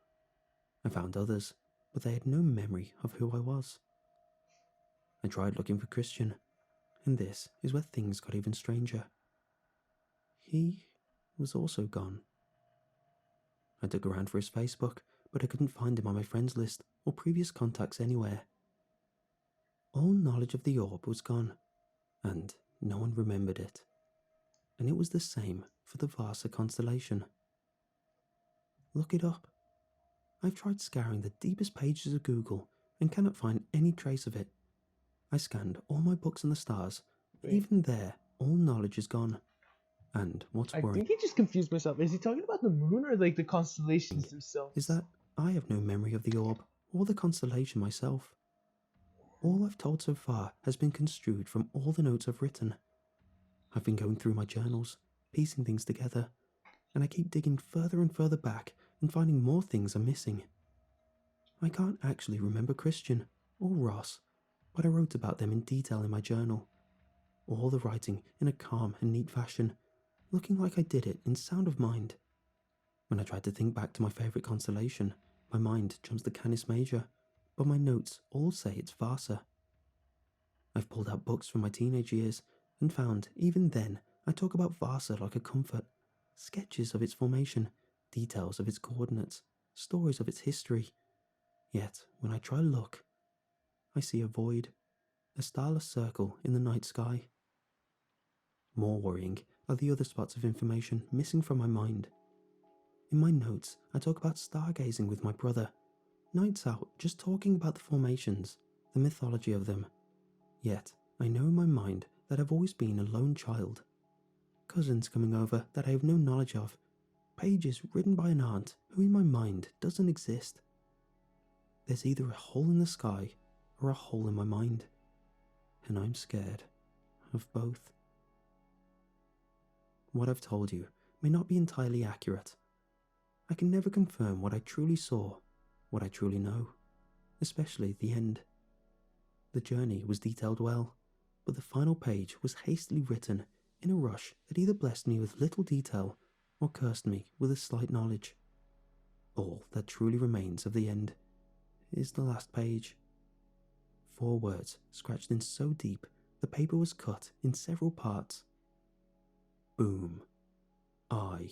I found others, but they had no memory of who I was. I tried looking for Christian, and this is where things got even stranger. He was also gone. I dug around for his Facebook, but I couldn't find him on my friends list or previous contacts anywhere. All knowledge of the orb was gone, and no one remembered it. And it was the same for the Vasa constellation. Look it up. I've tried scouring the deepest pages of Google and cannot find any trace of it. I scanned all my books on the stars, and even there, all knowledge is gone. And what's I worrying, think he just confused myself. Is he talking about the moon or like the constellations themselves? is that I have no memory of the orb or the constellation myself. All I've told so far has been construed from all the notes I've written. I've been going through my journals, piecing things together, and I keep digging further and further back and finding more things are missing. I can't actually remember Christian or Ross, but I wrote about them in detail in my journal. All the writing in a calm and neat fashion, looking like I did it in sound of mind. When I try to think back to my favourite constellation, my mind jumps to Canis Major, but my notes all say it's Vasa. I've pulled out books from my teenage years and found, even then, I talk about Vasa like a comfort. Sketches of its formation, details of its coordinates, stories of its history. Yet, when I try look, I see a void, a starless circle in the night sky. More worrying are the other spots of information missing from my mind. In my notes, I talk about stargazing with my brother. Nights out, just talking about the formations, the mythology of them. Yet, I know in my mind that I've always been a lone child. Cousins coming over that I have no knowledge of. Pages written by an aunt who in my mind doesn't exist. There's either a hole in the sky or a hole in my mind. And I'm scared of both. What I've told you may not be entirely accurate. I can never confirm what I truly saw, what I truly know, especially the end. The journey was detailed well, but the final page was hastily written in a rush that either blessed me with little detail or cursed me with a slight knowledge. All that truly remains of the end is the last page. 4 words scratched in so deep the paper was cut in several parts. Boom. I.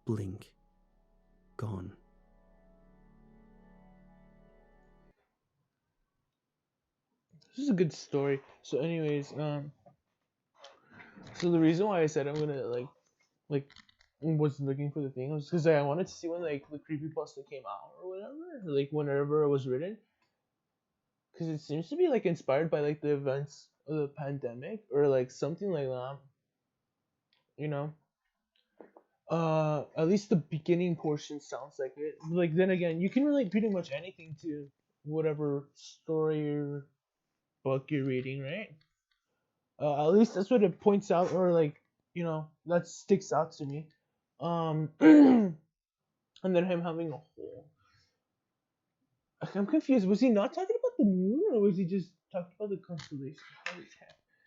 Blink. Gone. This is a good story. So, anyways, so the reason why I said I'm gonna like was looking for the thing was because I wanted to see when like the creepypasta came out or whatever, like whenever it was written, because it seems to be like inspired by like the events of the pandemic or like something like that, you know. At least the beginning portion sounds like it. Like then again, you can relate pretty much anything to whatever story or book you're reading, right? At least that's what it points out, or like that sticks out to me. And then him having a hole. I'm confused. Was he not talking about the moon, or was he just talking about the constellation?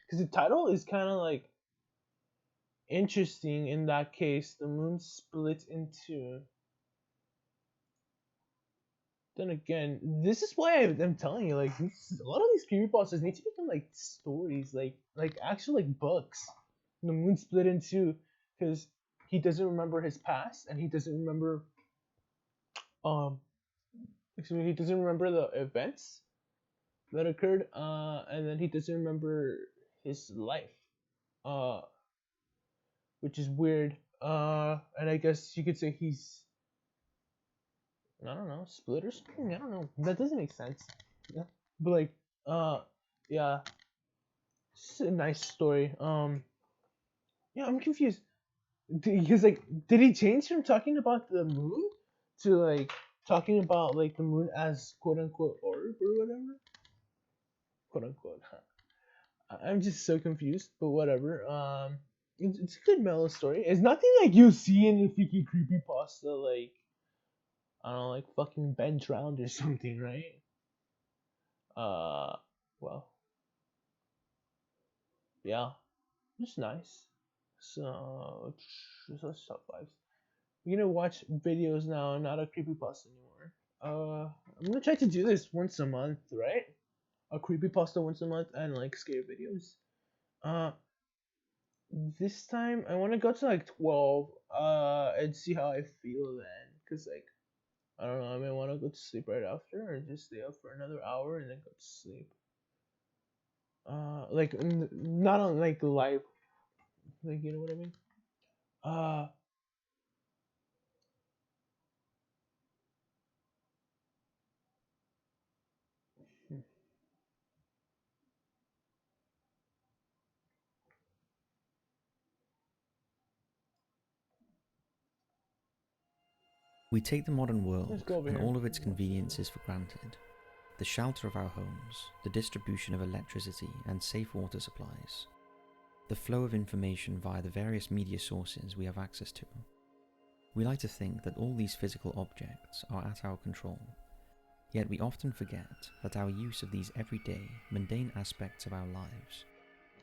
Because the title is kind of like interesting in that case. The moon split in two. Then again, this is why I'm telling you, like, a lot of these creepypastas need to become like stories, like actual like books. The moon split in two because he doesn't remember his past, and he doesn't remember um excuse me, he doesn't remember the events that occurred, and then he doesn't remember his life, uh, which is weird. And I guess you could say he's, I don't know, split or something. I don't know. That doesn't make sense. Yeah, but like, yeah, it's a nice story. Yeah, I'm confused because like, did he change from talking about the moon to like talking about like the moon as quote unquote orb or whatever? Quote unquote. I'm just so confused, but whatever. It's a good mellow story. It's nothing like you see in the freaking creepypasta, like I don't know, like fucking Ben drowned or something, right? Well, yeah, it's nice. So top fives. We're gonna watch videos now, not a creepypasta anymore. I'm gonna try to do this once a month, right? A creepypasta once a month and like scare videos. Uh, this time I want to go to like 12 and see how I feel then, cuz like I don't know, I may want to go to sleep right after or just stay up for another hour and then go to sleep. Like not on like live, like you know what I mean? Uh We take the modern Let's world go over and here. all of its conveniences for granted. The shelter of our homes, the distribution of electricity and safe water supplies, the flow of information via the various media sources we have access to. We like to think that all these physical objects are at our control, yet we often forget that our use of these everyday, mundane aspects of our lives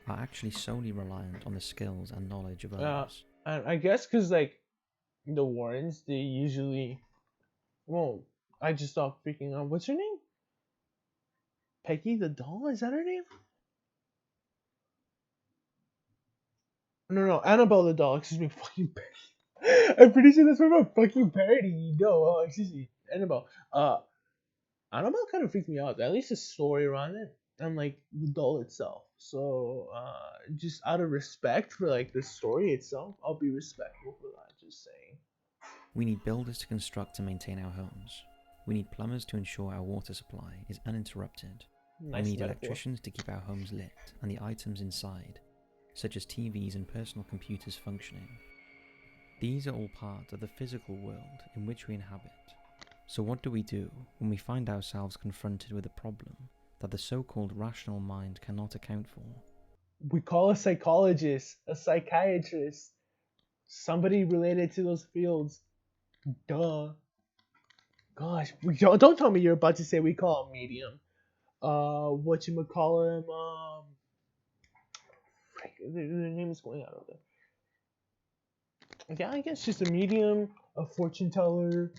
are actually solely reliant on the skills and knowledge of others. and I guess cuz like the Warrens, they usually, well, I just stopped freaking out. What's her name? Peggy the doll? Is that her name? No, Annabelle the doll. Excuse me, fucking Peggy. I'm pretty sure that's from a fucking parody. No, excuse me, Annabelle. Annabelle kind of freaked me out. At least the story around it and like the doll itself. So, just out of respect for like the story itself, I'll be respectful for that. Just saying. We need builders to construct and maintain our homes. We need plumbers to ensure our water supply is uninterrupted. Nice and we need metaphor. electricians to keep our homes lit and the items inside, such as TVs and personal computers, functioning. These are all part of the physical world in which we inhabit. So what do we do when we find ourselves confronted with a problem that the so-called rational mind cannot account for? We call a psychologist, a psychiatrist, somebody related to those fields. Duh. Gosh, don't tell me you're about to say we call a medium. Whatchamacallit, frick, their name is going out of there. Yeah, I guess just a medium, a fortune teller,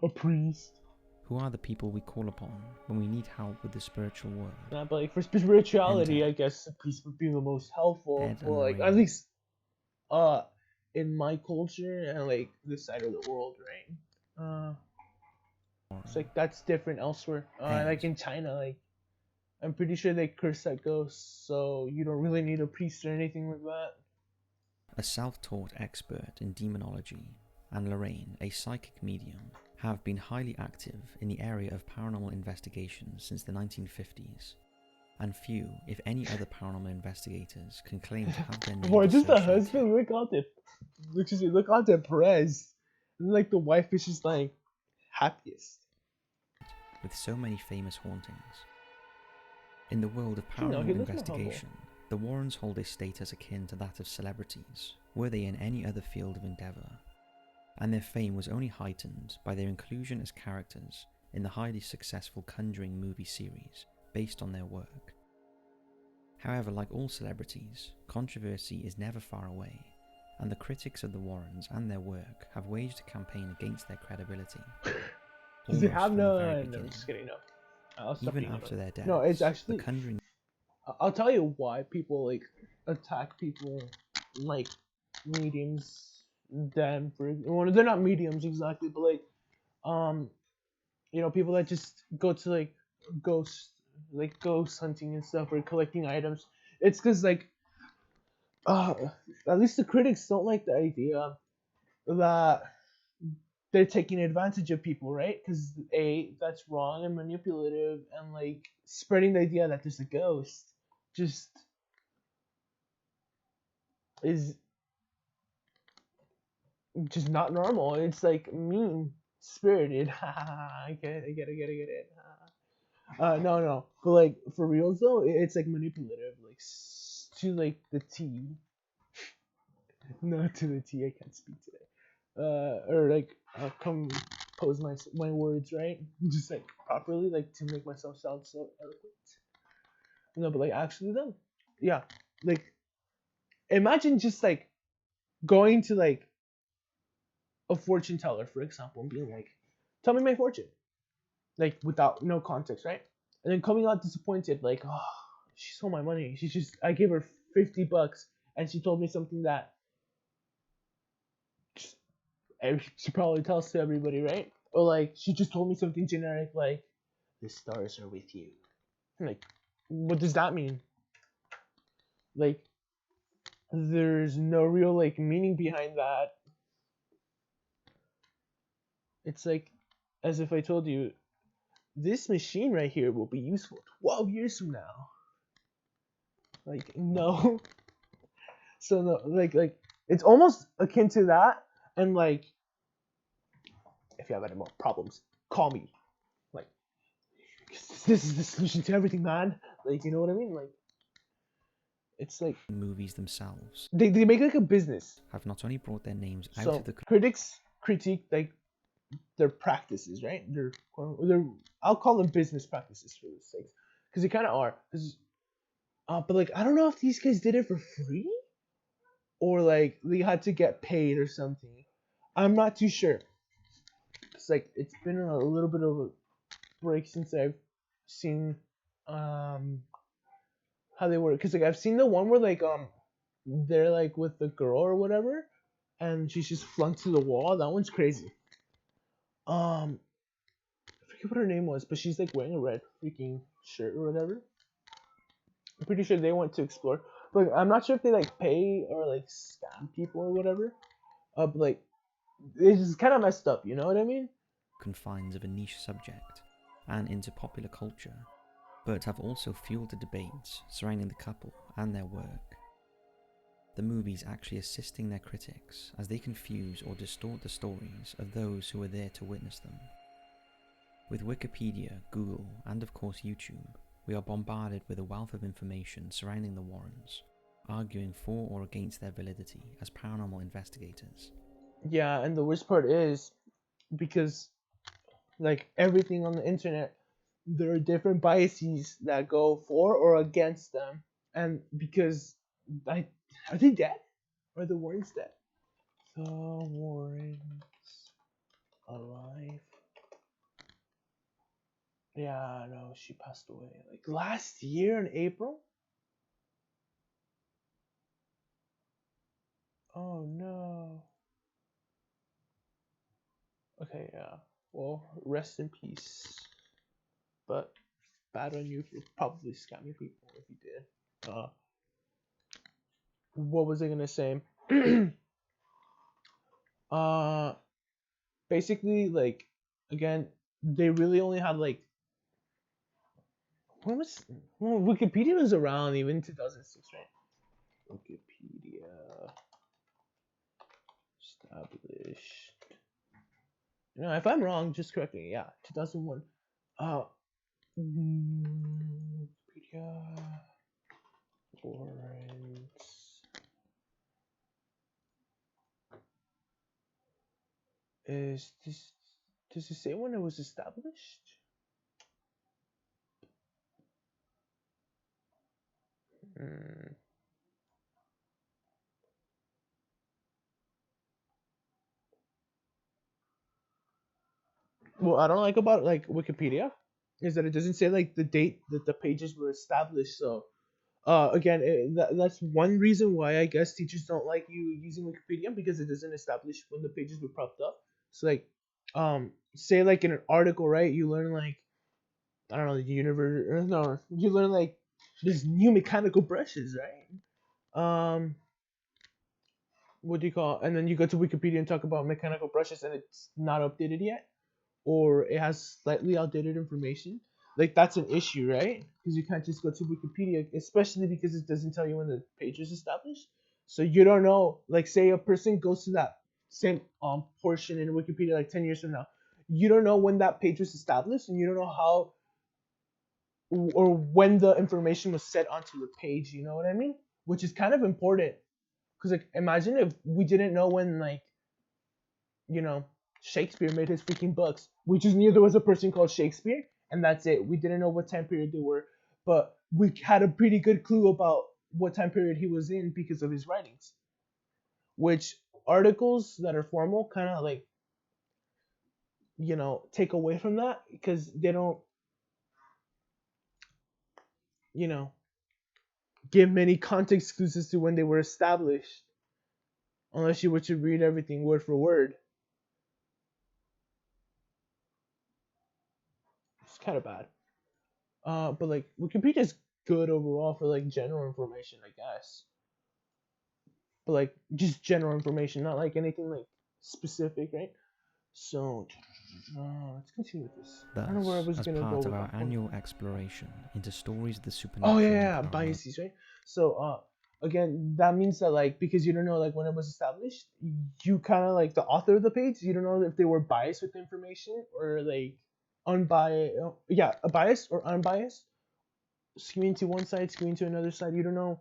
a priest. Who are the people we call upon when we need help with the spiritual world? Nah, but like for spirituality, Enter. I guess a priest would be the most helpful Ed for and like at Lorraine. least in my culture and like this side of the world, right? It's like that's different elsewhere. Like in China, like I'm pretty sure they curse at ghosts, so you don't really need a priest or anything like that. A self-taught expert in demonology, and Lorraine, a psychic medium, have been highly active in the area of paranormal investigation since the 1950s. and few, if any, other paranormal investigators can claim to have their names Boy, just the associated husband look all depressed. And like the wife is just like happiest. with so many famous hauntings. In the world of You know, paranormal he looks more humble. investigation, the Warrens hold a status akin to that of celebrities, were they in any other field of endeavour, and their fame was only heightened by their inclusion as characters in the highly successful Conjuring movie series based on their work. However, like all celebrities, controversy is never far away, and the critics of the Warrens and their work have waged a campaign against their credibility. Does he almost have from the no? very No, beginning. just kidding. No, I'll stop Even being after annoying. their deaths, No, it's the actually. Conjuring I'll tell you why people like attack people like mediums. Them for well, they're not mediums exactly, but like you know, people that just go to ghost ghost hunting and stuff or collecting items. It's because like at least the critics don't like the idea that they're taking advantage of people, right? Because that's wrong and manipulative, and like spreading the idea that there's a ghost just is just not normal. It's like mean spirited. I get it. No, but like for reals though, it's like manipulative, like to like the T. Not to the T. I can't speak today. Or like compose my words right, just like properly, like to make myself sound so eloquent. No, but like actually though, yeah, like imagine just like going to like a fortune teller, for example, and being like, "Tell me my fortune," like without no context, right? And then coming out disappointed, like, "Oh, she stole my money. I gave her $50, and she told me something that she probably tells to everybody, right? Or like she just told me something generic, like, the stars are with you." Like, what does that mean? Like, there's no real like meaning behind that. It's like as if I told you, this machine right here will be useful 12 years from now. Like, no. So no, like it's almost akin to that, and like if you have any more problems, call me. Like, this is the solution to everything, man. Like, you know what I mean? Like, it's like movies themselves they make like a business. have not only brought their names out So of the critics critique like their practices, right? Their I'll call them business practices for this sake, because they kind of are. But like I don't know if these guys did it for free or like they had to get paid or something. I'm not too sure. It's like it's been a little bit of a break since I've seen how they work. Cause like I've seen the one where like they're like with the girl or whatever, and she's just flung to the wall. That one's crazy. I forget what her name was, but she's like wearing a red freaking shirt or whatever. I'm pretty sure they went to explore. But I'm not sure if they like pay or like scam people or whatever. But like it's just kind of messed up. You know what I mean? confines of a niche subject and into popular culture, but have also fueled the debates surrounding the couple and their work. The movies actually assisting their critics as they confuse or distort the stories of those who were there to witness them. With Wikipedia, Google, and of course YouTube, we are bombarded with a wealth of information surrounding the Warrens, arguing for or against their validity as paranormal investigators. Yeah, and the worst part is because like everything on the internet, there are different biases that go for or against them, and because are they dead? Or are the Warrens dead? The Warrens alive? Yeah, no, she passed away like last year in April. Oh no. Okay, yeah. Well, rest in peace. But bad on you for probably scamming people if you did. What was I gonna say? uh, basically, like, again, they really only had like When was well, Wikipedia was around even 2006, right? Wikipedia established. No, if I'm wrong, just correct me. Yeah, 2001. Wikipedia Lawrence is this. Does it say when it was established? What I don't like about like Wikipedia is that it doesn't say like the date that the pages were established. So again, that's one reason why I guess teachers don't like you using Wikipedia because it doesn't establish when the pages were propped up. So like, say like in an article, right? You learn like I don't know the universe. No, you learn like there's new mechanical brushes, right? What do you call? And then you go to Wikipedia and talk about mechanical brushes, and it's not updated yet, or it has slightly outdated information. Like that's an issue, right? Because you can't just go to Wikipedia, especially because it doesn't tell you when the page is established. So you don't know. Like, say a person goes to that same portion in Wikipedia like 10 years from now, you don't know when that page was established, and you don't know how or when the information was set onto the page. You know what I mean? Which is kind of important because like imagine if we didn't know when like you know Shakespeare made his freaking books. We just knew there was a person called Shakespeare, and that's it. We didn't know what time period they were, but we had a pretty good clue about what time period he was in because of his writings. Which articles that are formal kind of like take away from that because they don't you know give many context clues as to when they were established, unless you were to read everything word for word. It's kind of bad. But like Wikipedia is good overall for like general information, I guess. But like just general information, not like anything like specific, right? So let's continue with this. I don't know where I Thus, was as gonna go part of with our that point. annual exploration into stories of the Oh supernatural yeah, and paranormal. biases, right? So again, that means that like because you don't know like when it was established, you kind of like the author of the page, you don't know if they were biased with the information or like unbiased. Yeah, a biased or unbiased, skewing to one side, skewing to another side. You don't know.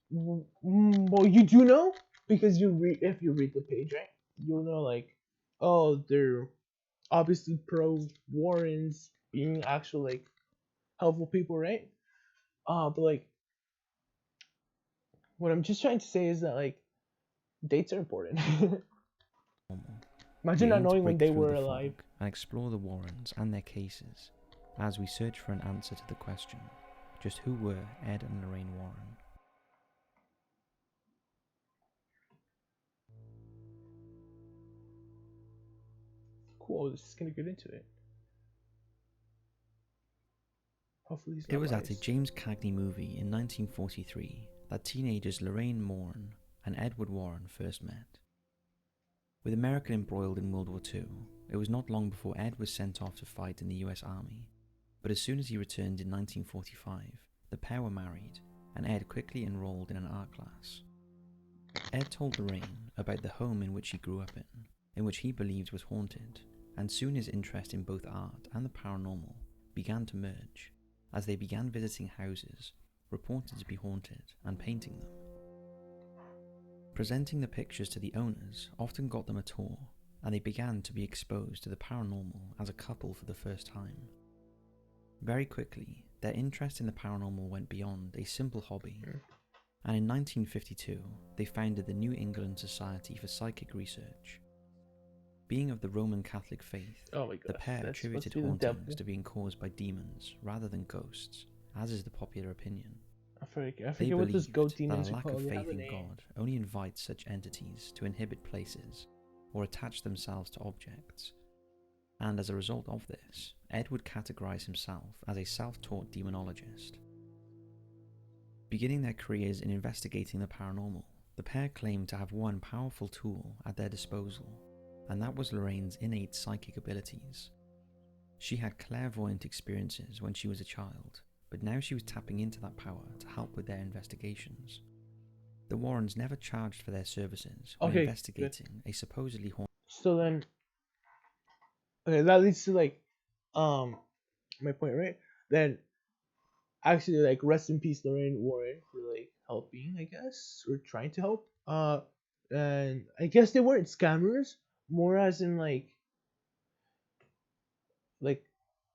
Well, you do know because you read if you read the page, right? You'll know like, oh, they're obviously pro Warrens being actual like helpful people, right? But like what I'm just trying to say is that like dates are important. Imagine We not aim to knowing when break they through were the alive. fog and explore the Warrens and their cases as we search for an answer to the question, just who were Ed and Lorraine Warren? Cool, this is gonna get into it. Hopefully he's It not was at a biased. James Cagney movie in 1943 that teenagers Lorraine Warren and Edward Warren first met. With America embroiled in World War II, it was not long before Ed was sent off to fight in the US Army, but as soon as he returned in 1945, the pair were married, and Ed quickly enrolled in an art class. Ed told Lorraine about the home in which he grew up in which he believed was haunted, and soon his interest in both art and the paranormal began to merge, as they began visiting houses reported to be haunted and painting them. Presenting the pictures to the owners often got them a tour, and they began to be exposed to the paranormal as a couple for the first time. Very quickly, their interest in the paranormal went beyond a simple hobby, and in 1952 they founded the New England Society for Psychic Research. Being of the Roman Catholic faith, the pair attributed hauntings to being caused by demons rather than ghosts, as is the popular opinion. I forget They what those believed goat that demons a are lack called. of They have faith a in name. God only invites such entities to inhabit places or attach themselves to objects. And as a result of this, Ed would categorize himself as a self-taught demonologist. Beginning their careers in investigating the paranormal, the pair claimed to have one powerful tool at their disposal, and that was Lorraine's innate psychic abilities. She had clairvoyant experiences when she was a child, but now she was tapping into that power to help with their investigations. The Warrens never charged for their services when Okay, investigating a supposedly haunted. So then, okay, that leads to like, my point, right? Then, actually, like, rest in peace, Lorraine Warren, for like helping, I guess, or trying to help. And I guess they weren't scammers, more as in like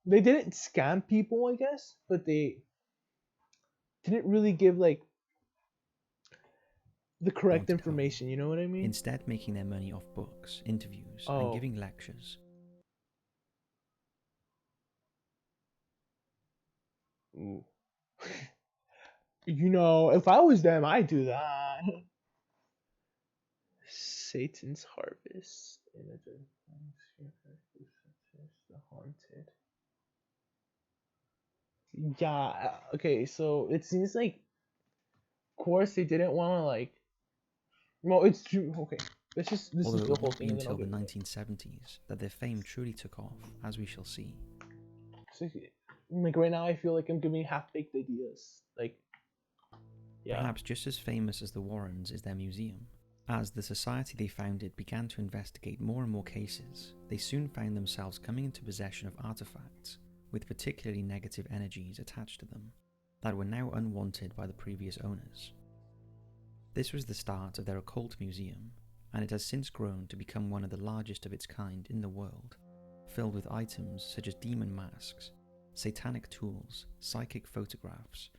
they didn't scam people, I guess, but they didn't really give like the correct information. You know what I mean? Instead, making their money off books, interviews, and Oh. giving lectures. Ooh. You know, if I was them, I'd do that. Satan's Harvest. The Haunted. Yeah, okay, so it seems like, of course, they didn't want to, like, well, it's true, okay. This Although is it the would whole not be thing, and then I'll until the get 1970s that their fame truly took off, as we shall see. so, like, right now, I feel like I'm giving half-baked ideas. Like, yeah. Perhaps just as famous as the Warrens is their museum. As the society they founded began to investigate more and more cases, they soon found themselves coming into possession of artifacts with particularly negative energies attached to them that were now unwanted by the previous owners. This was the start of their occult museum, and it has since grown to become one of the largest of its kind in the world, filled with items such as demon masks, satanic tools, psychic photographs,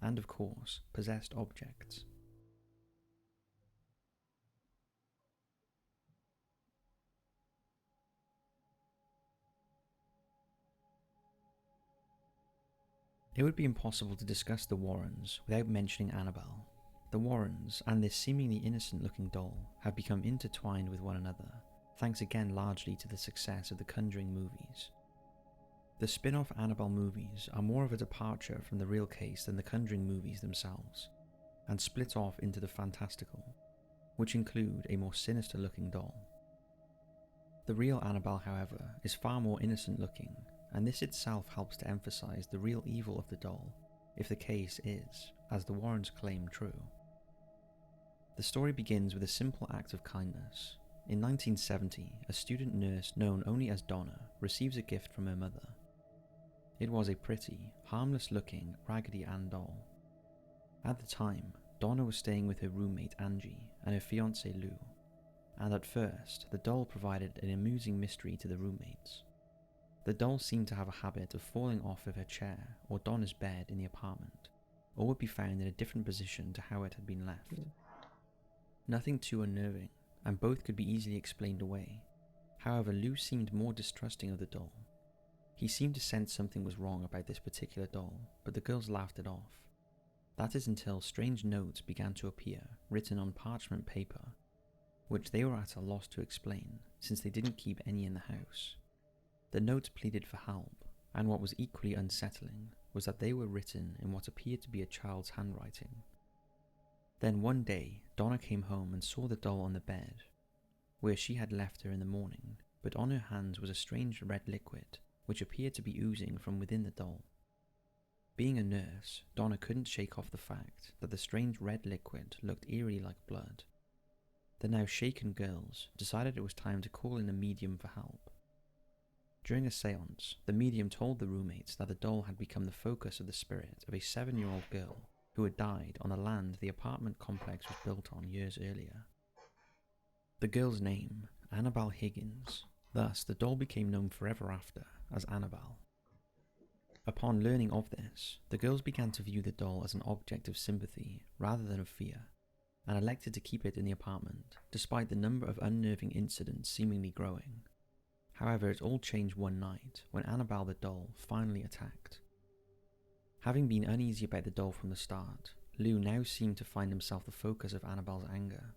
and of course, possessed objects. It would be impossible to discuss the Warrens without mentioning Annabelle. The Warrens and this seemingly innocent looking doll have become intertwined with one another, thanks again largely to the success of the Conjuring movies. The spin-off Annabelle movies are more of a departure from the real case than the Conjuring movies themselves, and split off into the fantastical, which include a more sinister looking doll. The real Annabelle, however, is far more innocent looking, and this itself helps to emphasize the real evil of the doll, if the case is, as the Warrens claim, true. The story begins with a simple act of kindness. In 1970, a student nurse known only as Donna receives a gift from her mother. It was a pretty, harmless-looking Raggedy Ann doll. At the time, Donna was staying with her roommate Angie and her fiancé Lou, and at first, the doll provided an amusing mystery to the roommates. The doll seemed to have a habit of falling off of her chair or Donna's bed in the apartment, or would be found in a different position to how it had been left. Nothing too unnerving, and both could be easily explained away. However, Lou seemed more distrusting of the doll. He seemed to sense something was wrong about this particular doll, but the girls laughed it off. That is until strange notes began to appear, written on parchment paper, which they were at a loss to explain, since they didn't keep any in the house. The notes pleaded for help, and what was equally unsettling was that they were written in what appeared to be a child's handwriting. Then one day, Donna came home and saw the doll on the bed, where she had left her in the morning, but on her hands was a strange red liquid, which appeared to be oozing from within the doll. Being a nurse, Donna couldn't shake off the fact that the strange red liquid looked eerily like blood. The now shaken girls decided it was time to call in a medium for help. During a séance, the medium told the roommates that the doll had become the focus of the spirit of a 7-year-old girl who had died on the land the apartment complex was built on years earlier. The girl's name, Annabelle Higgins. Thus, the doll became known forever after as Annabelle. Upon learning of this, the girls began to view the doll as an object of sympathy rather than of fear, and elected to keep it in the apartment, despite the number of unnerving incidents seemingly growing. However, it all changed one night when Annabelle the doll finally attacked. Having been uneasy about the doll from the start, Lou now seemed to find himself the focus of Annabelle's anger.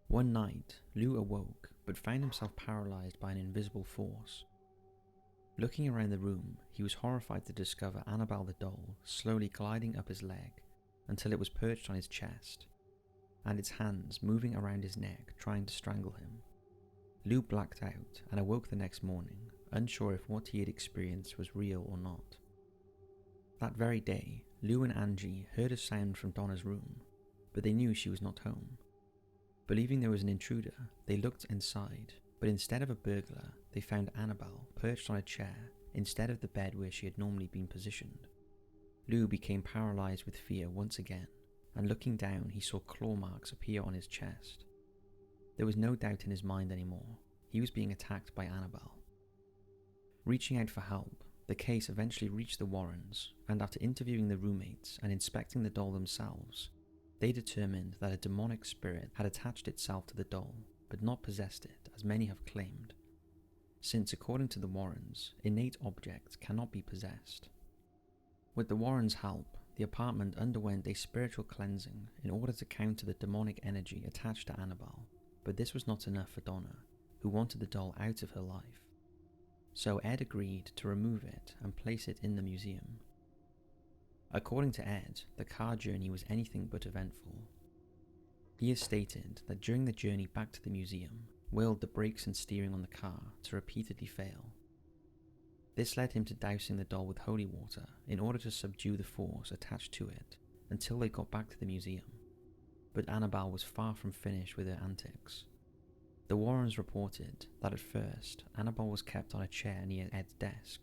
One night, Lou awoke, but found himself paralyzed by an invisible force. Looking around the room, he was horrified to discover Annabelle the doll slowly gliding up his leg until it was perched on his chest, and its hands moving around his neck trying to strangle him. Lou blacked out and awoke the next morning, unsure if what he had experienced was real or not. That very day, Lou and Angie heard a sound from Donna's room, but they knew she was not home. Believing there was an intruder, they looked inside, but instead of a burglar, they found Annabelle perched on a chair instead of the bed where she had normally been positioned. Lou became paralyzed with fear once again, and looking down he saw claw marks appear on his chest. There was no doubt in his mind anymore. He was being attacked by Annabelle. Reaching out for help, the case eventually reached the Warrens, and after interviewing the roommates and inspecting the doll themselves, they determined that a demonic spirit had attached itself to the doll, but not possessed it, as many have claimed, since according to the Warrens, innate objects cannot be possessed. With the Warrens' help, the apartment underwent a spiritual cleansing in order to counter the demonic energy attached to Annabelle, but this was not enough for Donna, who wanted the doll out of her life. So Ed agreed to remove it and place it in the museum. According to Ed, the car journey was anything but eventful. He has stated that during the journey back to the museum, willed the brakes and steering on the car to repeatedly fail. This led him to dousing the doll with holy water in order to subdue the force attached to it until they got back to the museum. But Annabelle was far from finished with her antics. The Warrens reported that at first, Annabelle was kept on a chair near Ed's desk,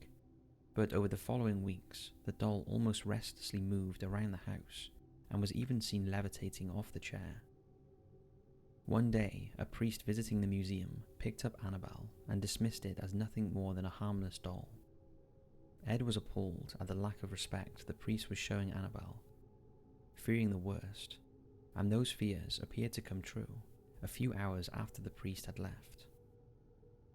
but over the following weeks, the doll almost restlessly moved around the house and was even seen levitating off the chair. One day, a priest visiting the museum picked up Annabelle and dismissed it as nothing more than a harmless doll. Ed was appalled at the lack of respect the priest was showing Annabelle, fearing the worst, and those fears appeared to come true a few hours after the priest had left.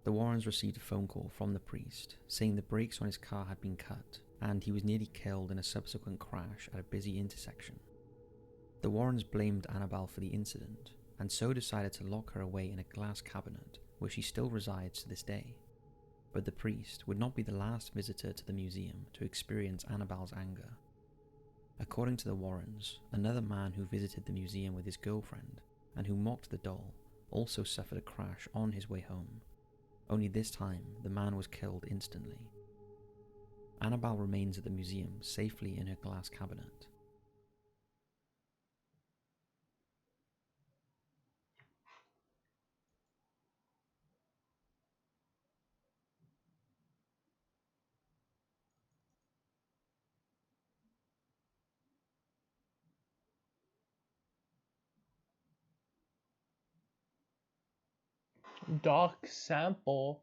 The Warrens received a phone call from the priest saying the brakes on his car had been cut and he was nearly killed in a subsequent crash at a busy intersection. The Warrens blamed Annabelle for the incident and so decided to lock her away in a glass cabinet where she still resides to this day. But the priest would not be the last visitor to the museum to experience Annabelle's anger. According to the Warrens, another man who visited the museum with his girlfriend and who mocked the doll also suffered a crash on his way home. Only this time, the man was killed instantly. Annabelle remains at the museum safely in her glass cabinet. Doc sample.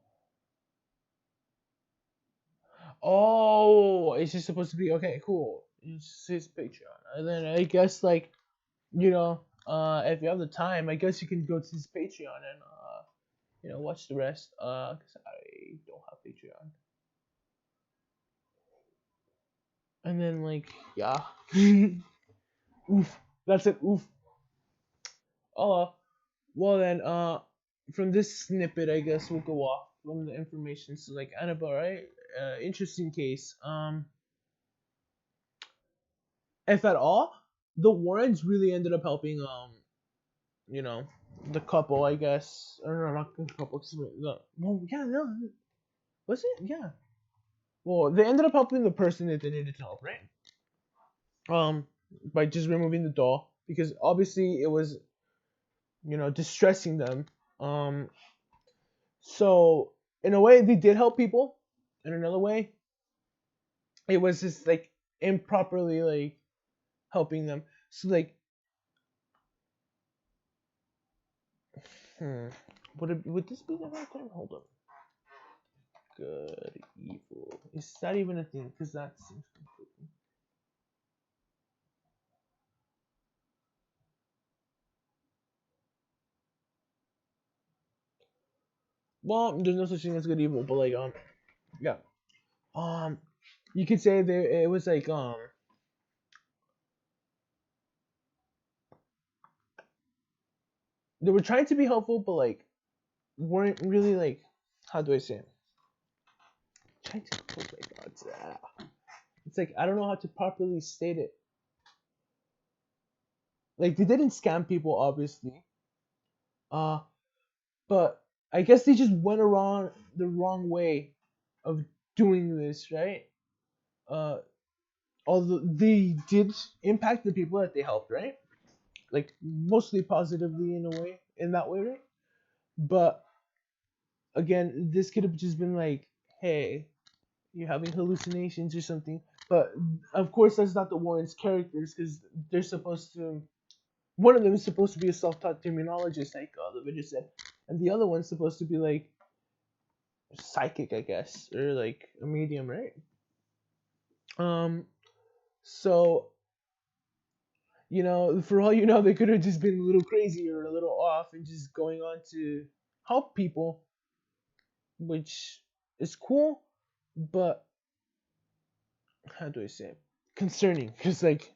Oh, it's just supposed to be okay. Cool. It's his Patreon, and then I guess like, if you have the time, I guess you can go to his Patreon and watch the rest. Cause I don't have Patreon. And then like, yeah. Oof. That's it. Oof. Oh, well then, from this snippet, I guess we'll go off from the information. So like Annabelle, right? Interesting case. If at all, the Warrens really ended up helping. The couple, I guess, or no, not the couple. Well, yeah, no, was it? Yeah. Well, they ended up helping the person that they needed to help, right? By just removing the doll because obviously it was, distressing them. So in a way they did help people. In another way, it was just like improperly like helping them. So like, would this be the right term? Hold on. Good, evil. Is that even a thing? Because that seems completely. Well, there's no such thing as good evil, but like yeah, you could say there it was like they were trying to be helpful, but like weren't really like, how do I say it? Trying to, oh my god, it's like I don't know how to properly state it. Like they didn't scam people, obviously. But I guess they just went around the wrong way of doing this, right? Uh, although they did impact the people that they helped, right? Like mostly positively in a way, in that way, right? But again, this could have just been like, hey, you're having hallucinations or something. But of course, that's not the Warrens' characters because they're supposed to. One of them is supposed to be a self-taught criminologist, like the video said, and the other one's supposed to be like psychic, I guess, or like a medium, right? Um, so for all you know, they could have just been a little crazy or a little off and just going on to help people, which is cool, but how do I say it? Concerning, because like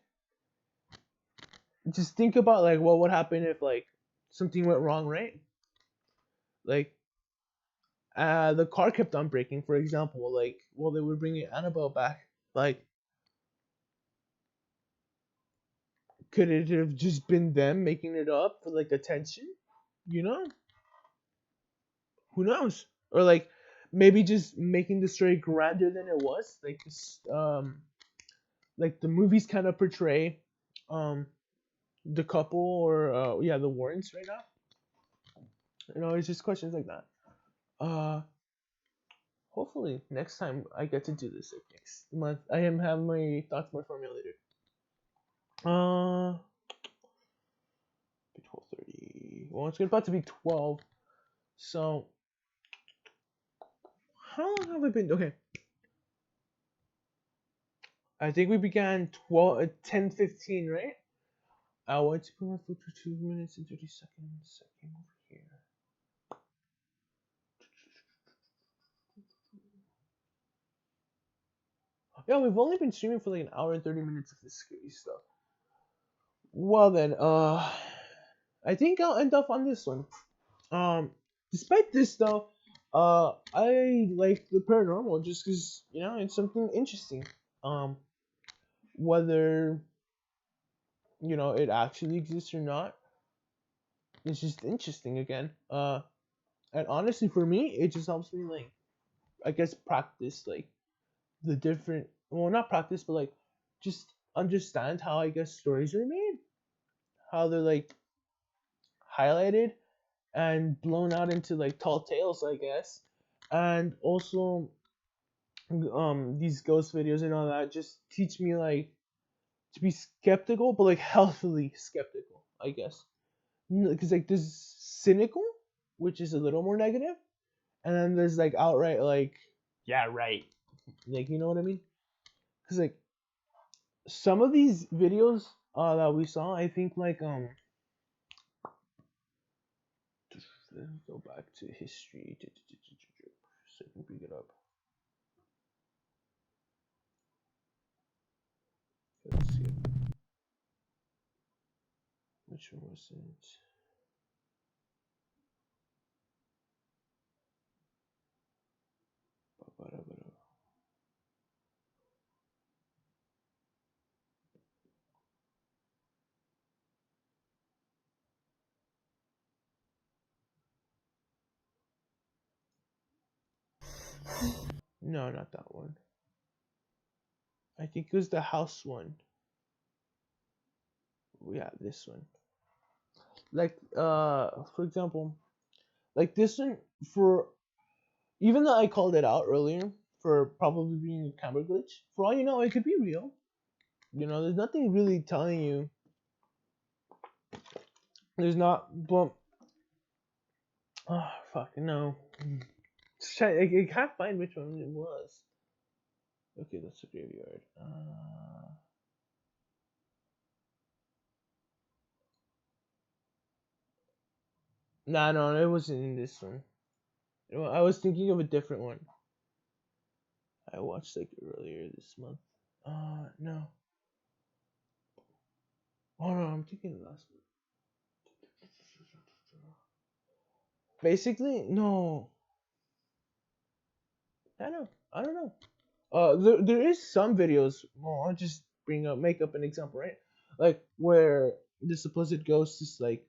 just think about like what would happen if like something went wrong, right? Like the car kept on breaking, for example, like while they were bringing Annabelle back. Like, could it have just been them making it up for like attention? You know, who knows? Or like maybe just making the story grander than it was. Like this, like the movies kind of portray, the couple or yeah, the Warrens right now. It's just questions like that. Uh, Hopefully next time I get to do this, like next month, I am having my thoughts more formulated. 12:30. Well, it's about to be 12. So, how long have I been? Okay, I think we began 10:15, right? I want to put my foot for 2 minutes and 30 seconds. I came over here. Yeah, we've only been streaming for like an hour and 30 minutes of this scary stuff. Well then, I think I'll end off on this one. Despite this though, I like the paranormal just because it's something interesting. Whether it actually exists or not, it's just interesting again. And honestly, for me, it just helps me like, I guess, practice like the different. Well, not practice, but like just understand how I guess stories are made, how they're like highlighted and blown out into like tall tales, I guess, and also these ghost videos and all that just teach me like to be skeptical, but like healthily skeptical, I guess, because like there's cynical, which is a little more negative, and then there's like outright like yeah right, like you know what I mean? Because like some of these videos that we saw, I think like let's go back to history so I can bring it up. Let's see. Which one was it? No, not that one. I think it was the house one. Yeah, this one. Like, for example, like this one, for even though I called it out earlier for probably being a camera glitch, for all you know, it could be real. There's nothing really telling you. There's not, but oh fuck no. I can't find which one it was. Okay, that's the graveyard. Nah, no, it wasn't in this one. I was thinking of a different one. I watched like earlier this month. No. Oh no, I'm thinking of the last one. Basically, no. I don't know. There is some videos. Well, I'll just make up an example, right? Like where the supposed ghost is like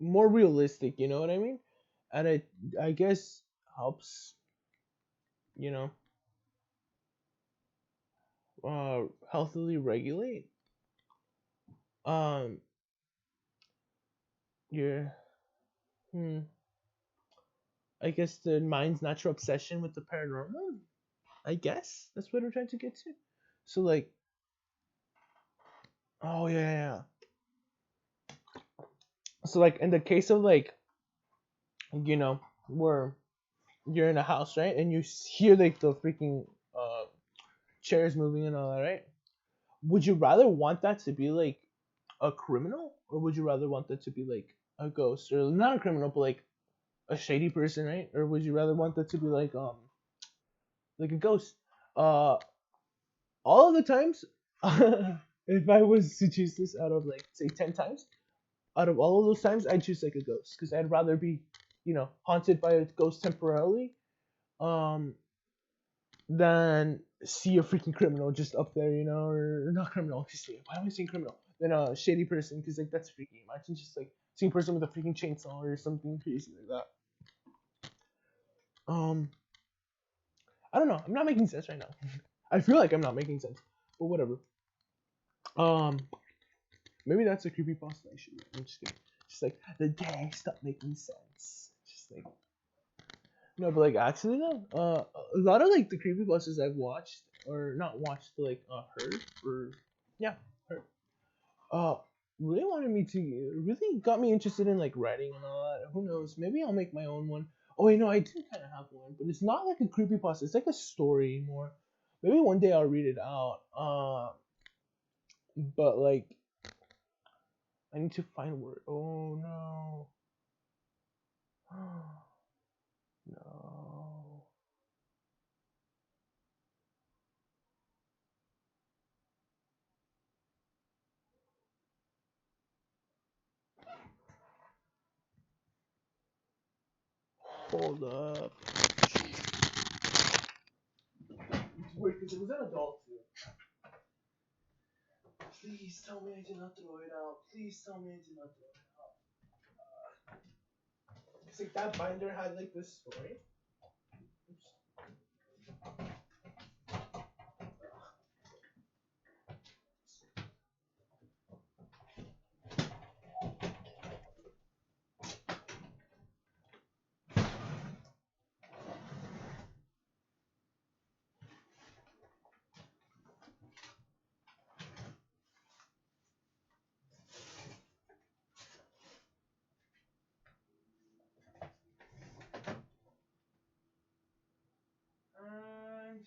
more realistic. You know what I mean? And I guess helps. You know. healthily regulate um your I guess the mind's natural obsession with the paranormal. I guess that's what we're trying to get to. So like, oh yeah, yeah. So like in the case of like, where you're in a house, right, and you hear like the freaking chairs moving and all that, right? Would you rather want that to be like a criminal, or would you rather want that to be like a ghost, or not a criminal, but like a shady person, right? Or would you rather want that to be like a ghost? Uh, all of the times, if I was to choose this out of like say 10 times, out of all of those times, I'd choose like a ghost because I'd rather be, haunted by a ghost temporarily, um, than see a freaking criminal just up there, or not criminal. Just say, why am I saying criminal? Then a shady person, because like that's freaky. Imagine just like seeing a person with a freaking chainsaw or something crazy like that. I don't know. I'm not making sense right now. I feel like I'm not making sense, but whatever. Um, maybe that's a creepy pasta I should. I'm just kidding. Just like the day stop making sense. Just like no, but like actually though, a lot of like the creepy pastas I've watched or not watched, but like heard or yeah, heard. Uh, really wanted me to really got me interested in like writing and all that. Who knows? Maybe I'll make my own one. Oh wait, no, I do kind of have one, but it's not like a creepy pasta. It's like a story more. Maybe one day I'll read it out. But like I need to find word. Oh no. No. Hold up. It's weird because it was an adult too. Please tell me I did not throw it out. Please tell me I did not throw it out. Cause like that binder had like this story. Oops. And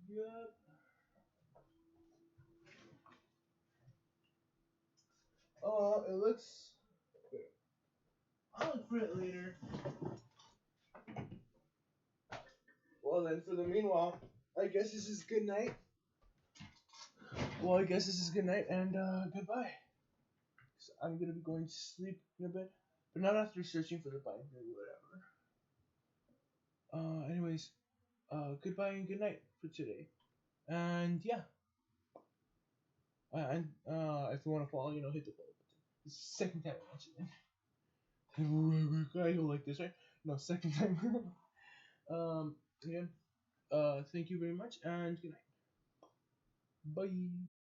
yep. It looks. I'll look for it later. Well then, for the meanwhile, I guess this is good night. Well, I guess this is good night and goodbye. So I'm gonna be going to sleep in a bit, but not after searching for the binder or whatever. Anyways, goodbye and good night for today. And yeah, and if you want to follow, hit the follow button. It's the second time I mentioned it. I don't like this, right? No, second time. Again, thank you very much and good night. Bye.